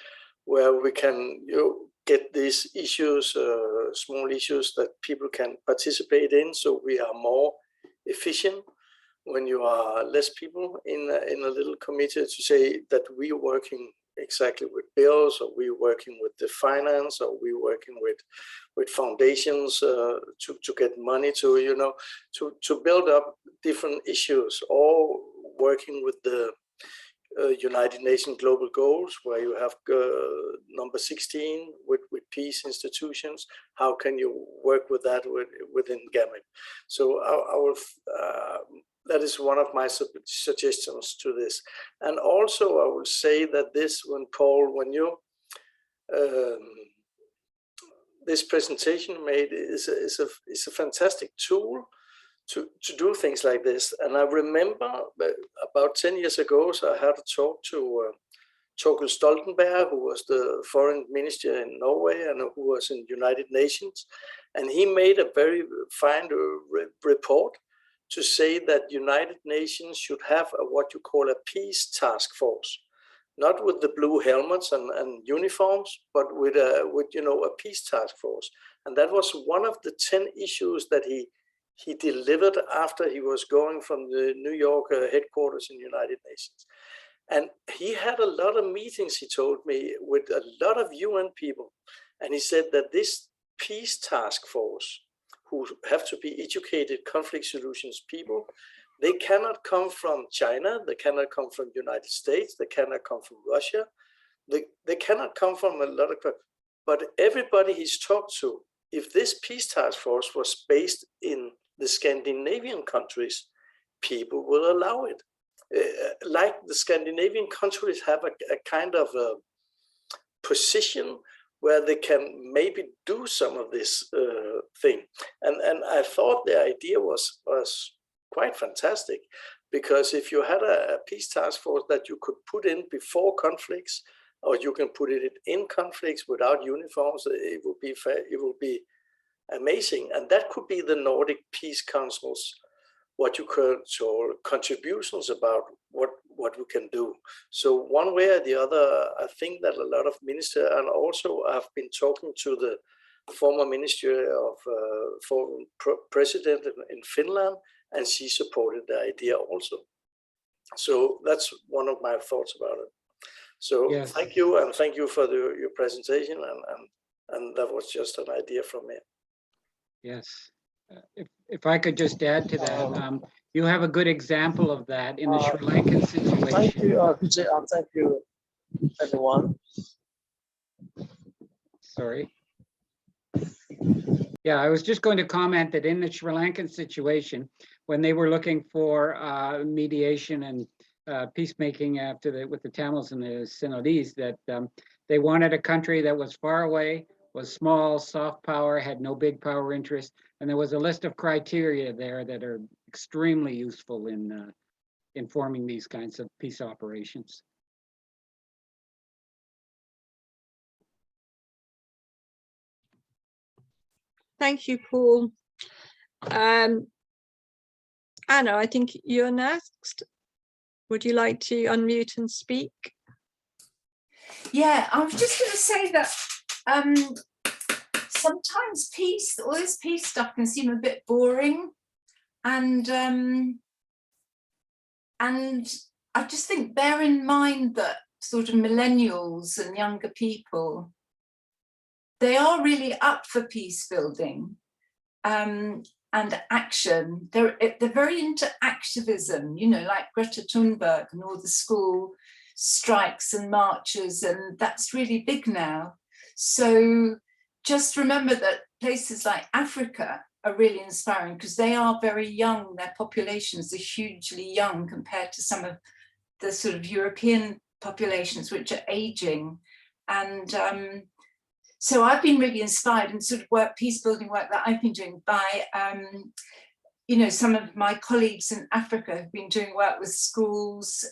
where we can get these issues, small issues that people can participate in, so we are more efficient. When you are less people in a little committee, to say that we're working exactly with bills, or we're working with the finance, or we're working with foundations to get money to to build up different issues, or working with the United Nations global goals, where you have number 16 with peace institutions. How can you work with that within GAMIP? So I will that is one of my suggestions to this. And also I will say that this, when you this presentation made is a fantastic tool to do things like this. And I remember about 10 years ago, so I had a talk to Torkel Stoltenberg, who was the foreign minister in Norway and who was in United Nations. And he made a very fine report to say that United Nations should have what you call a peace task force, not with the blue helmets and uniforms, but with a peace task force. And that was one of the 10 issues that he delivered after he was going from the New York headquarters in United Nations. And he had a lot of meetings, he told me, with a lot of UN people. And he said that this peace task force, who have to be educated conflict solutions people, they cannot come from China, they cannot come from the United States, they cannot come from Russia, they cannot come from a lot of, but everybody he's talked to, if this peace task force was based in the Scandinavian countries, people will allow it. Like the Scandinavian countries have a kind of a position where they can maybe do some of this thing. And I thought the idea was quite fantastic, because if you had a peace task force that you could put in before conflicts, or you can put it in conflicts without uniforms, it will be amazing. And that could be the Nordic Peace Council's, what you could call contributions about what we can do. So one way or the other, I think that a lot of ministers, and also I've been talking to the former Ministry of Foreign President in Finland, and she supported the idea also. So that's one of my thoughts about it. So yes. Thank you, and thank you for your presentation, and that was just an idea from me. Yes. If I could just add to that, you have a good example of that in the Sri Lankan situation. Thank you, Vijay, and thank you, everyone. Sorry. Yeah, I was just going to comment that in the Sri Lankan situation, when they were looking for mediation and peacemaking with the Tamils and the Sinhalese, that they wanted a country that was far away, was small, soft power, had no big power interest, and there was a list of criteria there that are extremely useful in forming these kinds of peace operations. Thank you, Paul. Anna, I think you're next. would you like to unmute and speak? Yeah, I was just going to say that sometimes all this peace stuff can seem a bit boring, and I just think bear in mind that sort of millennials and younger people, they are really up for peace building and action. They're very into activism, you know, like Greta Thunberg and all the school strikes and marches, and that's really big now. So just remember that places like Africa are really inspiring because they are very young. Their populations are hugely young compared to some of the sort of European populations, which are aging. And so I've been really inspired in sort of peace building work that I've been doing by, you know, some of my colleagues in Africa have been doing work with schools.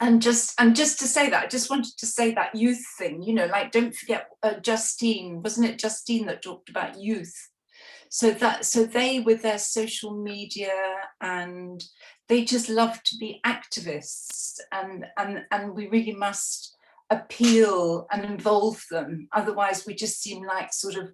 And just to say that, I just wanted to say that youth thing, you know, like, don't forget Justine, wasn't it Justine that talked about youth? So they, with their social media, and they just love to be activists, and we really must appeal and involve them. Otherwise we just seem like sort of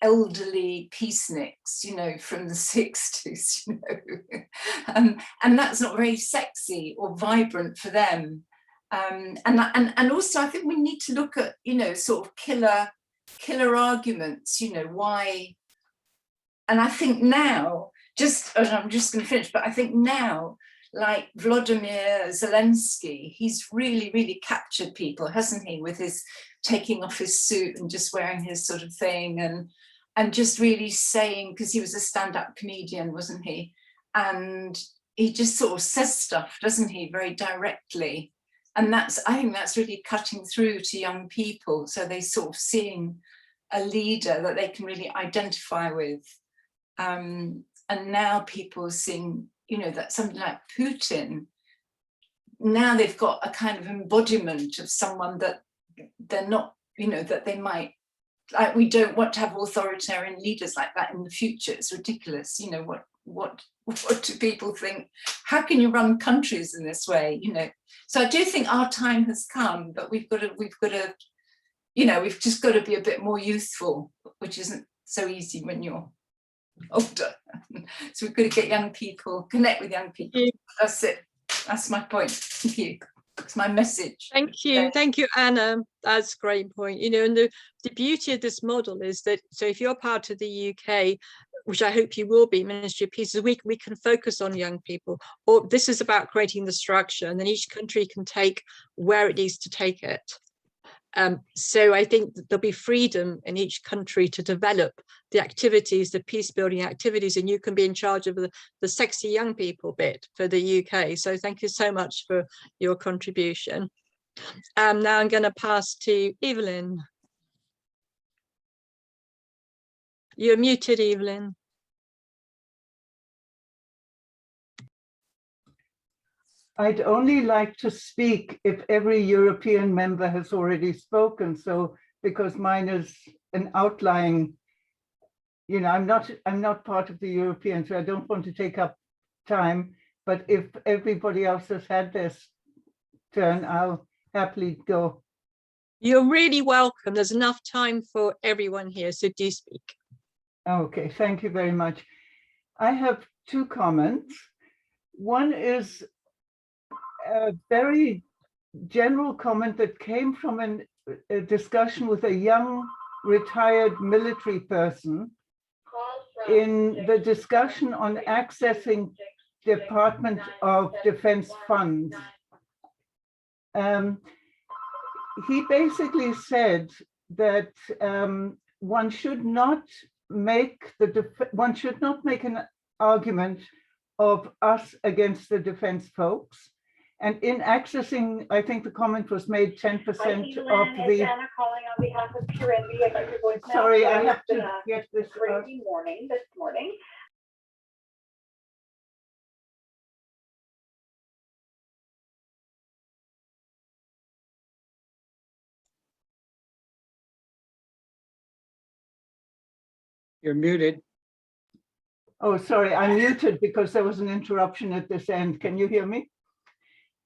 elderly peaceniks, you know, from the 60s, you know, and that's not very sexy or vibrant for them. And also I think we need to look at, you know, sort of killer arguments, you know, why. And I think now, I'm just going to finish, but I think now, like Volodymyr Zelensky, he's really, really captured people, hasn't he, with his taking off his suit and just wearing his sort of thing, and just really saying, because he was a stand-up comedian, wasn't he? And he just sort of says stuff, doesn't he, very directly. And I think that's really cutting through to young people. So they sort of seeing a leader that they can really identify with. And now people are seeing, you know, that something like Putin, now they've got a kind of embodiment of someone that they're not, you know, that they might, like, we don't want to have authoritarian leaders like that in the future. It's ridiculous. You know, what do people think? How can you run countries in this way? You know, so I do think our time has come, but we've got to, you know, we've just got to be a bit more youthful, which isn't so easy when you're older. So we've got to get young people, connect with young people. That's it. That's my point. Thank you. It's my message. Thank you. Thank you, Anna. That's a great point. You know, and the beauty of this model is that, so if you're part of the UK, which I hope you will be, Ministry of Peace, we can focus on young people. Or this is about creating the structure, and then each country can take where it needs to take it. So I think that there'll be freedom in each country to develop the activities, the peace building activities, and you can be in charge of the sexy young people bit for the UK. So thank you so much for your contribution. Now I'm going to pass to Evelyn. You're muted, Evelyn. I'd only like to speak if every European member has already spoken. So, because mine is an outlying, you know, I'm not part of the European, so I don't want to take up time. But if everybody else has had their turn, I'll happily go. You're really welcome. There's enough time for everyone here, so do speak. Okay, thank you very much. I have two comments. One is a very general comment that came from a discussion with a young retired military person in the discussion on accessing Department of Defense funds. He basically said that one should not make an argument of us against the defense folks. And in accessing, I think the comment was made 10% of the. Anna calling on behalf of Kirinvi. I got your voicemail. Sorry, I have to get this. Crazy morning this morning. You're muted. Oh, sorry, I'm muted because there was an interruption at this end. Can you hear me?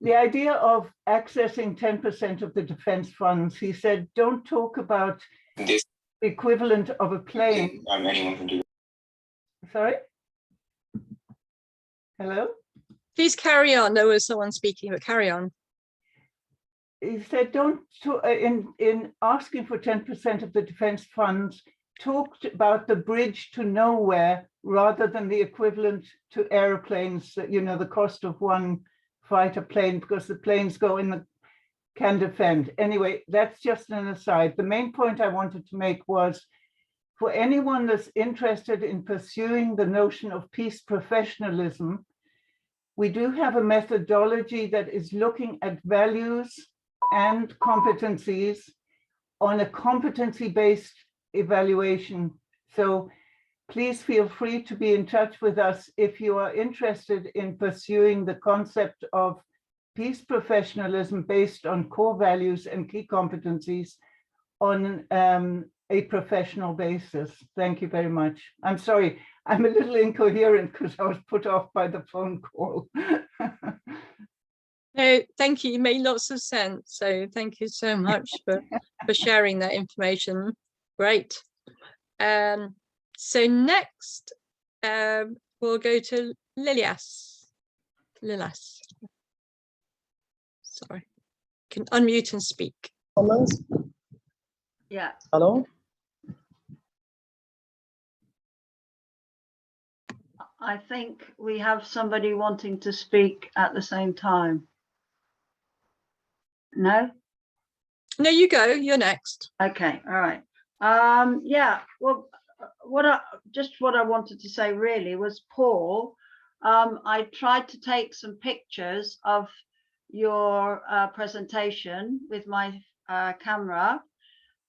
The idea of accessing 10% of the defense funds, he said, don't talk about the equivalent of a plane. Anyone can do. Sorry? Hello? Please carry on. There was someone speaking, but carry on. He said, don't, in asking for 10% of the defense funds, talked about the bridge to nowhere rather than the equivalent to airplanes, you know, the cost of one fighter plane, because the planes can defend. Anyway, that's just an aside. The main point I wanted to make was, for anyone that's interested in pursuing the notion of peace professionalism, we do have a methodology that is looking at values and competencies on a competency-based evaluation. So please feel free to be in touch with us if you are interested in pursuing the concept of peace professionalism based on core values and key competencies on a professional basis. Thank you very much. I'm sorry, I'm a little incoherent because I was put off by the phone call. No, thank you. You made lots of sense. So thank you so much for sharing that information. Great. So next, we'll go to Lilias. Sorry, you can unmute and speak. Yeah. Hello? I think we have somebody wanting to speak at the same time. No? No, you go. You're next. Okay, all right. Yeah, well, what I wanted to say really was, Paul, I tried to take some pictures of your presentation with my camera,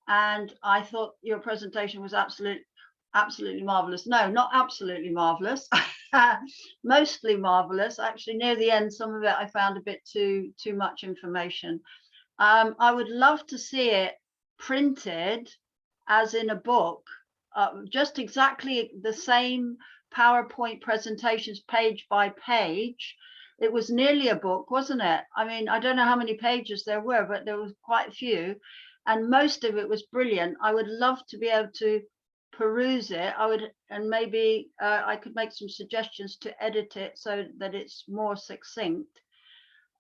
and I thought your presentation was absolutely marvelous. No, not absolutely marvelous. Mostly marvelous. Actually, near the end, some of it I found a bit too much information. I would love to see it printed as in a book, just exactly the same PowerPoint presentations page by page. It was nearly a book, wasn't it? I mean, I don't know how many pages there were, but there was quite a few, and most of it was brilliant. I would love to be able to peruse it. And maybe I could make some suggestions to edit it so that it's more succinct.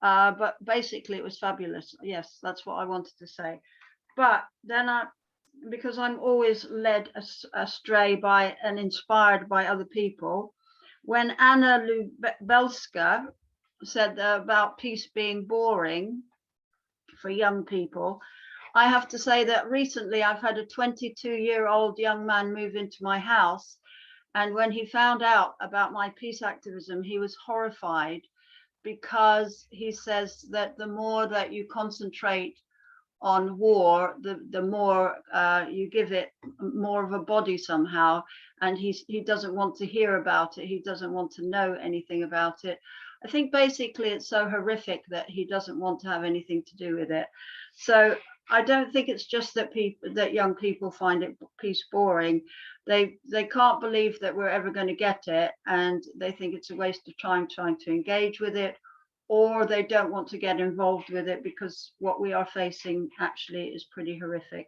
But basically it was fabulous. Yes, that's what I wanted to say. But then because I'm always led astray by and inspired by other people, when Anna Lubelska said about peace being boring for young people, I have to say that recently I've had a 22-year-old young man move into my house, and when he found out about my peace activism, he was horrified, because he says that the more that you concentrate on war, the more you give it more of a body somehow, and he doesn't want to hear about it. He doesn't want to know anything about it. I think basically it's so horrific that he doesn't want to have anything to do with it. So I don't think it's just that young people find peace boring. They can't believe that we're ever going to get it, and they think it's a waste of time trying to engage with it, or they don't want to get involved with it because what we are facing actually is pretty horrific.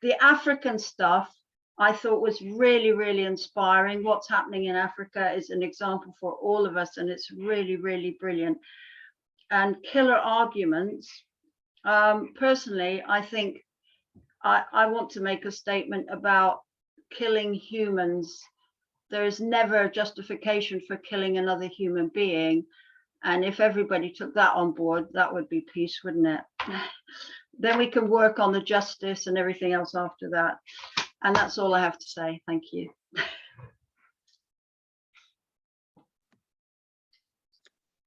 The African stuff I thought was really, really inspiring. What's happening in Africa is an example for all of us, and it's really, really brilliant. And killer arguments. Personally, I think I want to make a statement about killing humans. There is never a justification for killing another human being. And if everybody took that on board, that would be peace, wouldn't it? Then we can work on the justice and everything else after that. And that's all I have to say. Thank you.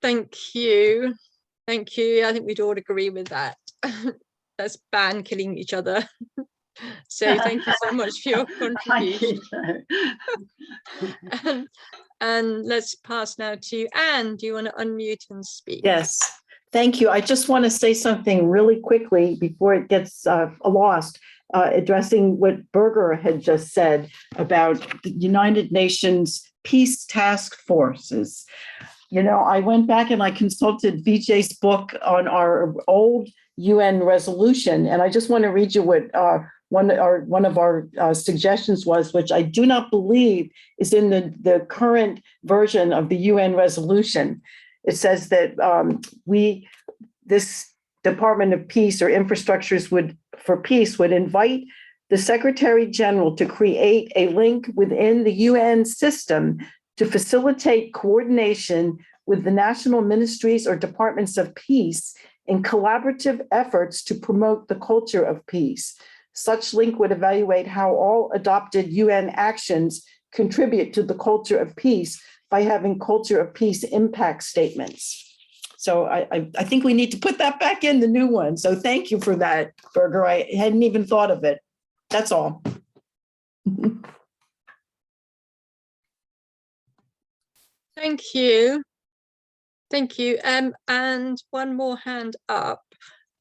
Thank you. Thank you. I think we'd all agree with that. Let's ban killing each other. So thank you so much for your contribution. And let's pass now to Anne. Do you want to unmute and speak? Yes, thank you. I just want to say something really quickly before it gets lost, addressing what Berger had just said about the United Nations peace task forces. You know, I went back and I consulted Vijay's book on our old UN resolution, and I just want to read you what one of our suggestions was, which I do not believe is in the current version of the UN resolution. It says that this Department of Peace or Infrastructures for Peace would invite the Secretary General to create a link within the UN system to facilitate coordination with the national ministries or departments of peace in collaborative efforts to promote the culture of peace. Such link would evaluate how all adopted UN actions contribute to the culture of peace by having culture of peace impact statements. So I think we need to put that back in the new one. So thank you for that, Berger. I hadn't even thought of it. That's all. Thank you. Thank you. And one more hand up,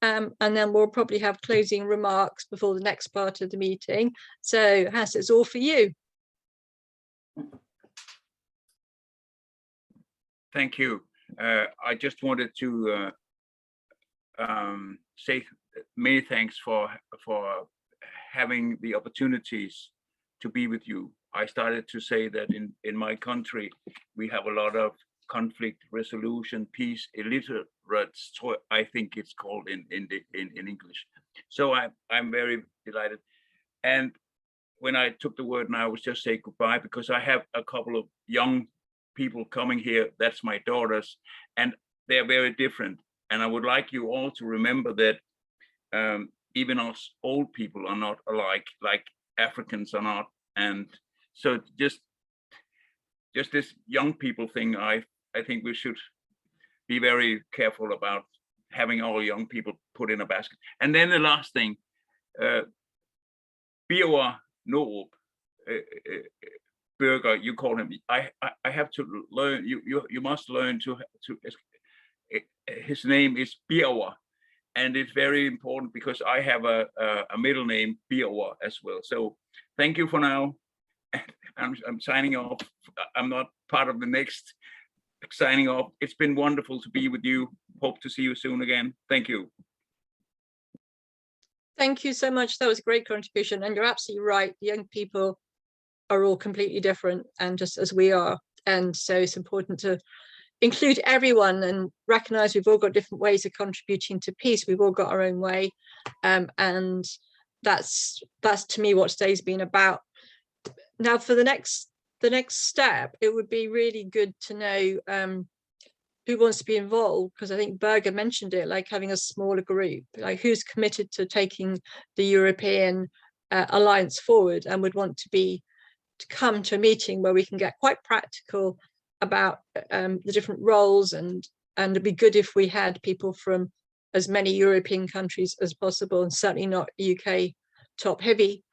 and then we'll probably have closing remarks before the next part of the meeting. So Has, it's all for you. Thank you. I just wanted to say many thanks for having the opportunities to be with you. I started to say that in my country, we have a lot of conflict resolution, peace illiterates, I think it's called in English. So I'm very delighted. And when I took the word now, I was just say goodbye, because I have a couple of young people coming here. That's my daughters, and they're very different. And I would like you all to remember that even us old people are not alike, like Africans are not. And so just this young people thing, I think we should be very careful about having all young people put in a basket. And then the last thing, Biwa Noob, Berger, you call him. I have to learn. You must learn to. His name is Biwa, and it's very important because I have a middle name Biwa as well. So thank you for now. I'm signing off. I'm not part of the next signing off. It's been wonderful to be with you. Hope to see you soon again. Thank you. Thank you so much. That was a great contribution. And you're absolutely right. The young people are all completely different, and just as we are. And so it's important to include everyone and recognize we've all got different ways of contributing to peace. We've all got our own way. And that's to me what today's been about. Now for the next step, it would be really good to know who wants to be involved, because I think Berger mentioned it, like having a smaller group, like who's committed to taking the European alliance forward and would want to come to a meeting where we can get quite practical about the different roles, and it'd be good if we had people from as many European countries as possible, and certainly not UK top heavy,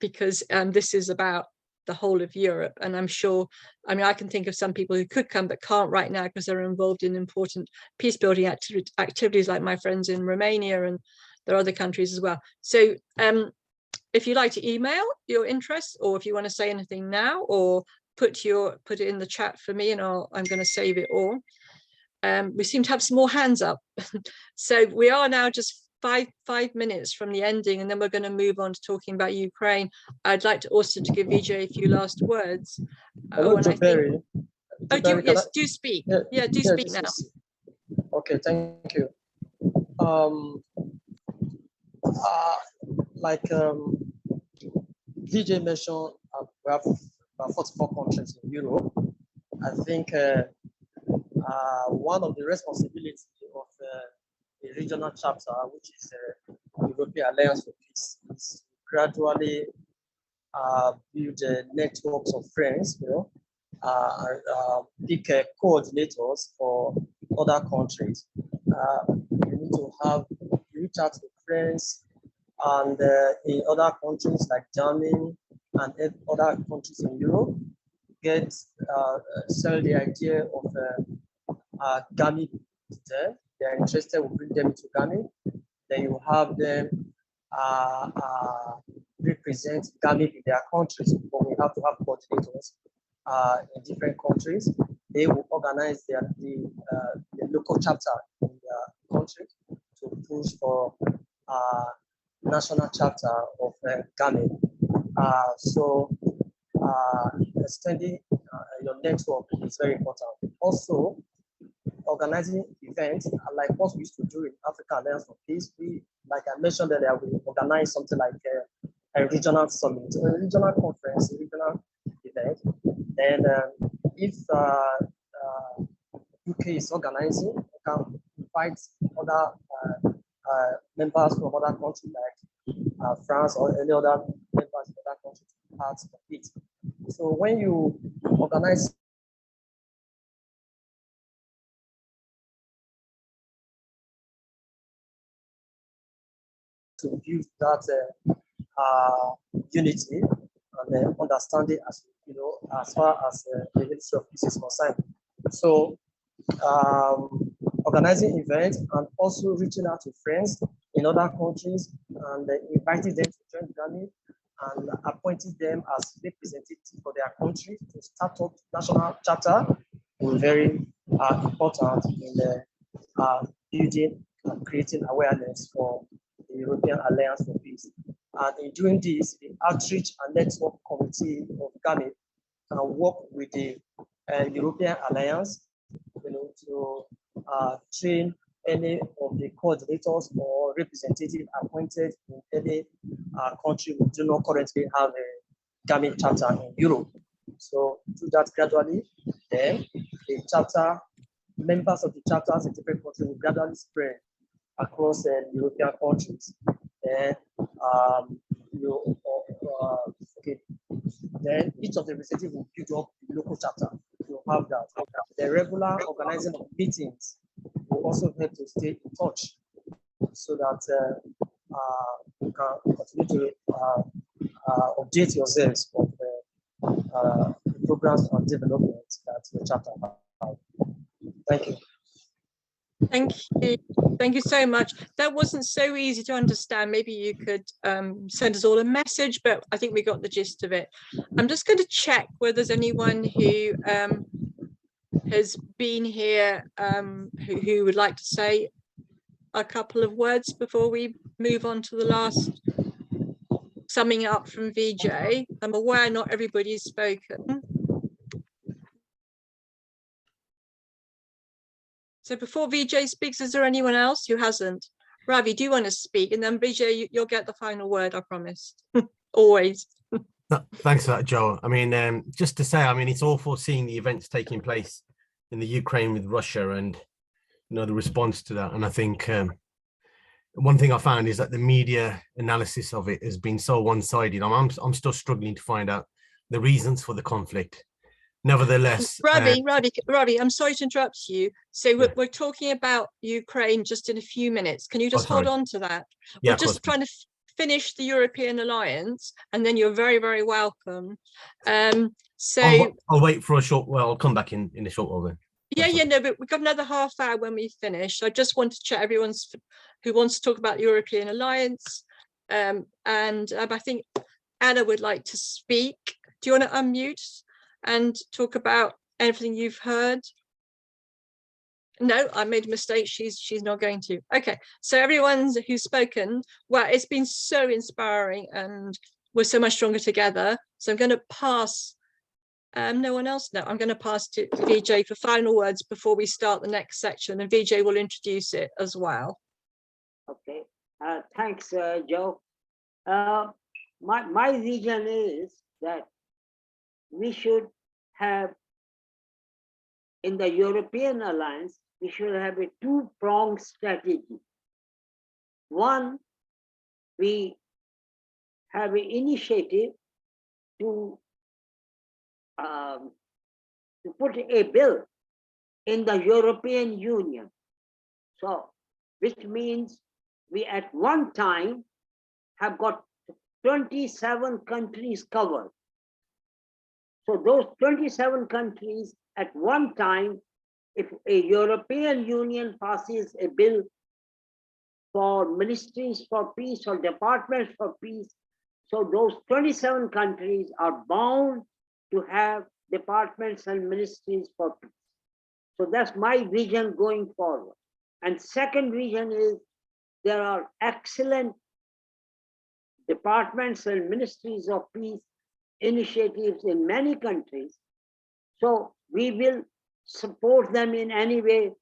because this is about the whole of Europe. And I'm sure, I mean, I can think of some people who could come but can't right now because they're involved in important peace building activities, like my friends in Romania, and there are other countries as well. So if you'd like to email your interests, or if you want to say anything now, or put it in the chat for me, and I'm going to save it all. We seem to have some more hands up. So we are now just five minutes from the ending, and then we're going to move on to talking about Ukraine. I'd like to also to give Vijay a few last words. Hello, Berry. Yes, do speak. Yeah, do speak now. Okay, thank you. Like Vijay mentioned, we have about 44 countries in Europe. I think one of the responsibilities of the regional chapter, which is the European Alliance for Peace, is gradually build networks of friends, pick coordinators for other countries. You need to reach out to friends and in other countries like Germany and other countries in Europe, sell the idea of GAMIP to them. They're interested, we'll bring them to GAMIP. Then you have them represent GAMIP in their countries, but we have to have coordinators. in different countries, they will organize the local chapter in their country to push for national chapter of GAMIP. So extending your network is very important. Also, organizing events like what we used to do in Africa Alliance for Peace. We, like I mentioned earlier, we organize something like a regional summit, a regional conference, a regional event. And if UK is organizing, we can invite other members from other countries like France or any other members of other countries to be part of it. So when you organize to build that unity and understanding, as you know, as far as the Ministry of Peace is concerned. So organizing events and also reaching out to friends in other countries and inviting them to join GAMIP and appointing them as representatives for their country to start up national chapter will very important in building and creating awareness for the European Alliance for Peace. And in doing this, the Outreach and Network Committee of GAMIP can work with the European Alliance, you know, to train any of the coordinators or representatives appointed in any country who do not currently have a GAMIP chapter in Europe. So do that gradually, then the chapter, members of the chapters in different countries will gradually spread across European countries. And okay. Then each of the representatives will build up the local chapter. You have that. The regular organizing of meetings will also help to stay in touch so that you can continue to update yourselves of the programs and development that the chapter has. Thank you. Thank you. Thank you so much. That wasn't so easy to understand. Maybe you could send us all a message, but I think we got the gist of it. I'm just going to check whether there's anyone who has been here who would like to say a couple of words before we move on to the last summing up from VJ. I'm aware not everybody's spoken. So before VJ speaks, is there anyone else who hasn't? Ravi, do you want to speak? And then VJ, you'll get the final word, I promise. Always. Thanks for that, Joe. I mean, just to say, I mean, it's awful seeing the events taking place in the Ukraine with Russia and, you know, the response to that. And I think one thing I found is that the media analysis of it has been so one-sided. I'm still struggling to find out the reasons for the conflict. Nevertheless, Ravi, I'm sorry to interrupt you. So we're talking about Ukraine just in a few minutes. Can you just hold on to that? Yeah, we're just trying to finish the European Alliance, and then you're very, very welcome. So I'll wait for a short. Well, I'll come back in a short while then. Yeah, no, but we've got another half hour when we finish. So I just want to check everyone's who wants to talk about the European Alliance. And I think Anna would like to speak. Do you want to unmute and talk about everything you've heard? No, I made a mistake. She's not going to. Okay, so everyone who's spoken, well, it's been so inspiring and we're so much stronger together. So I'm going to pass. No one else? No, I'm going to pass to VJ for final words before we start the next section, and VJ will introduce it as well. Okay, thanks, Joe. My vision is that we should have, in the European Alliance, we should have a two-pronged strategy. One, we have an initiative to put a bill in the European Union. So, which means we at one time have got 27 countries covered. So those 27 countries at one time, if a European Union passes a bill for ministries for peace or departments for peace, so those 27 countries are bound to have departments and ministries for peace. So that's my vision going forward. And second vision is there are excellent departments and ministries of peace initiatives in many countries. So we will support them in any way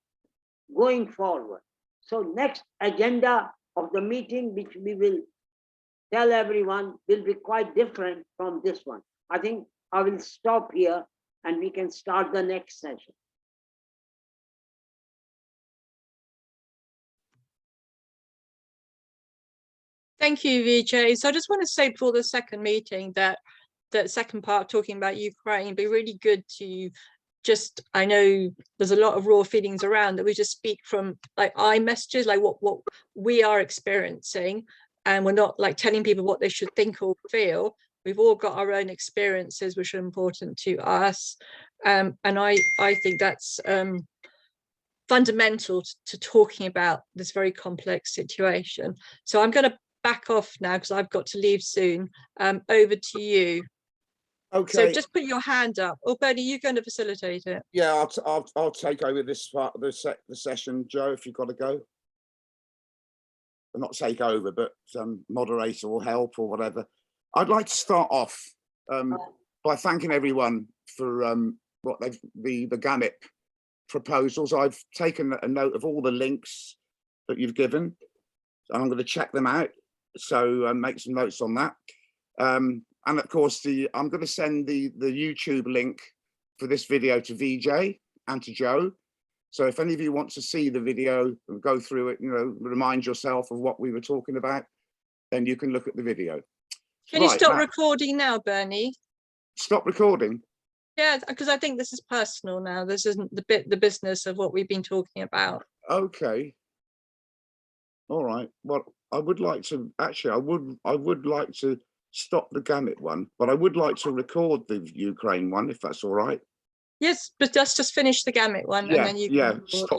going forward. So next agenda of the meeting, which we will tell everyone, will be quite different from this one. I think I will stop here and we can start the next session. Thank you, Vijay. So I just want to say before the second meeting that the second part talking about Ukraine, it'd be really good to just, I know there's a lot of raw feelings around, that we just speak from like iMessages, like what we are experiencing, and we're not like telling people what they should think or feel. We've all got our own experiences which are important to us, and I think that's fundamental to talking about this very complex situation. So I'm going to back off now because I've got to leave soon. Over to you. Okay. So just put your hand up. Oh, Bernie, you're going to facilitate it. Yeah, I'll take over this part of the session, Joe, if you've got to go. Well, not take over, but moderate or help or whatever. I'd like to start off by thanking everyone for what the GAMIP proposals. I've taken a note of all the links that you've given, and I'm going to check them out. So make some notes on that. And of course, I'm going to send the YouTube link for this video to VJ and to Joe. So if any of you want to see the video and go through it, you know, remind yourself of what we were talking about, then you can look at the video. Can you stop recording now, Bernie? Stop recording? Yeah, because I think this is personal now. This isn't the business of what we've been talking about. Okay. All right. Well, I would like to actually. I would like to stop the GAMIP one, but I would like to record the Ukraine one if that's all right. Yes, but let's just finish the GAMIT one, and then you can. Stop.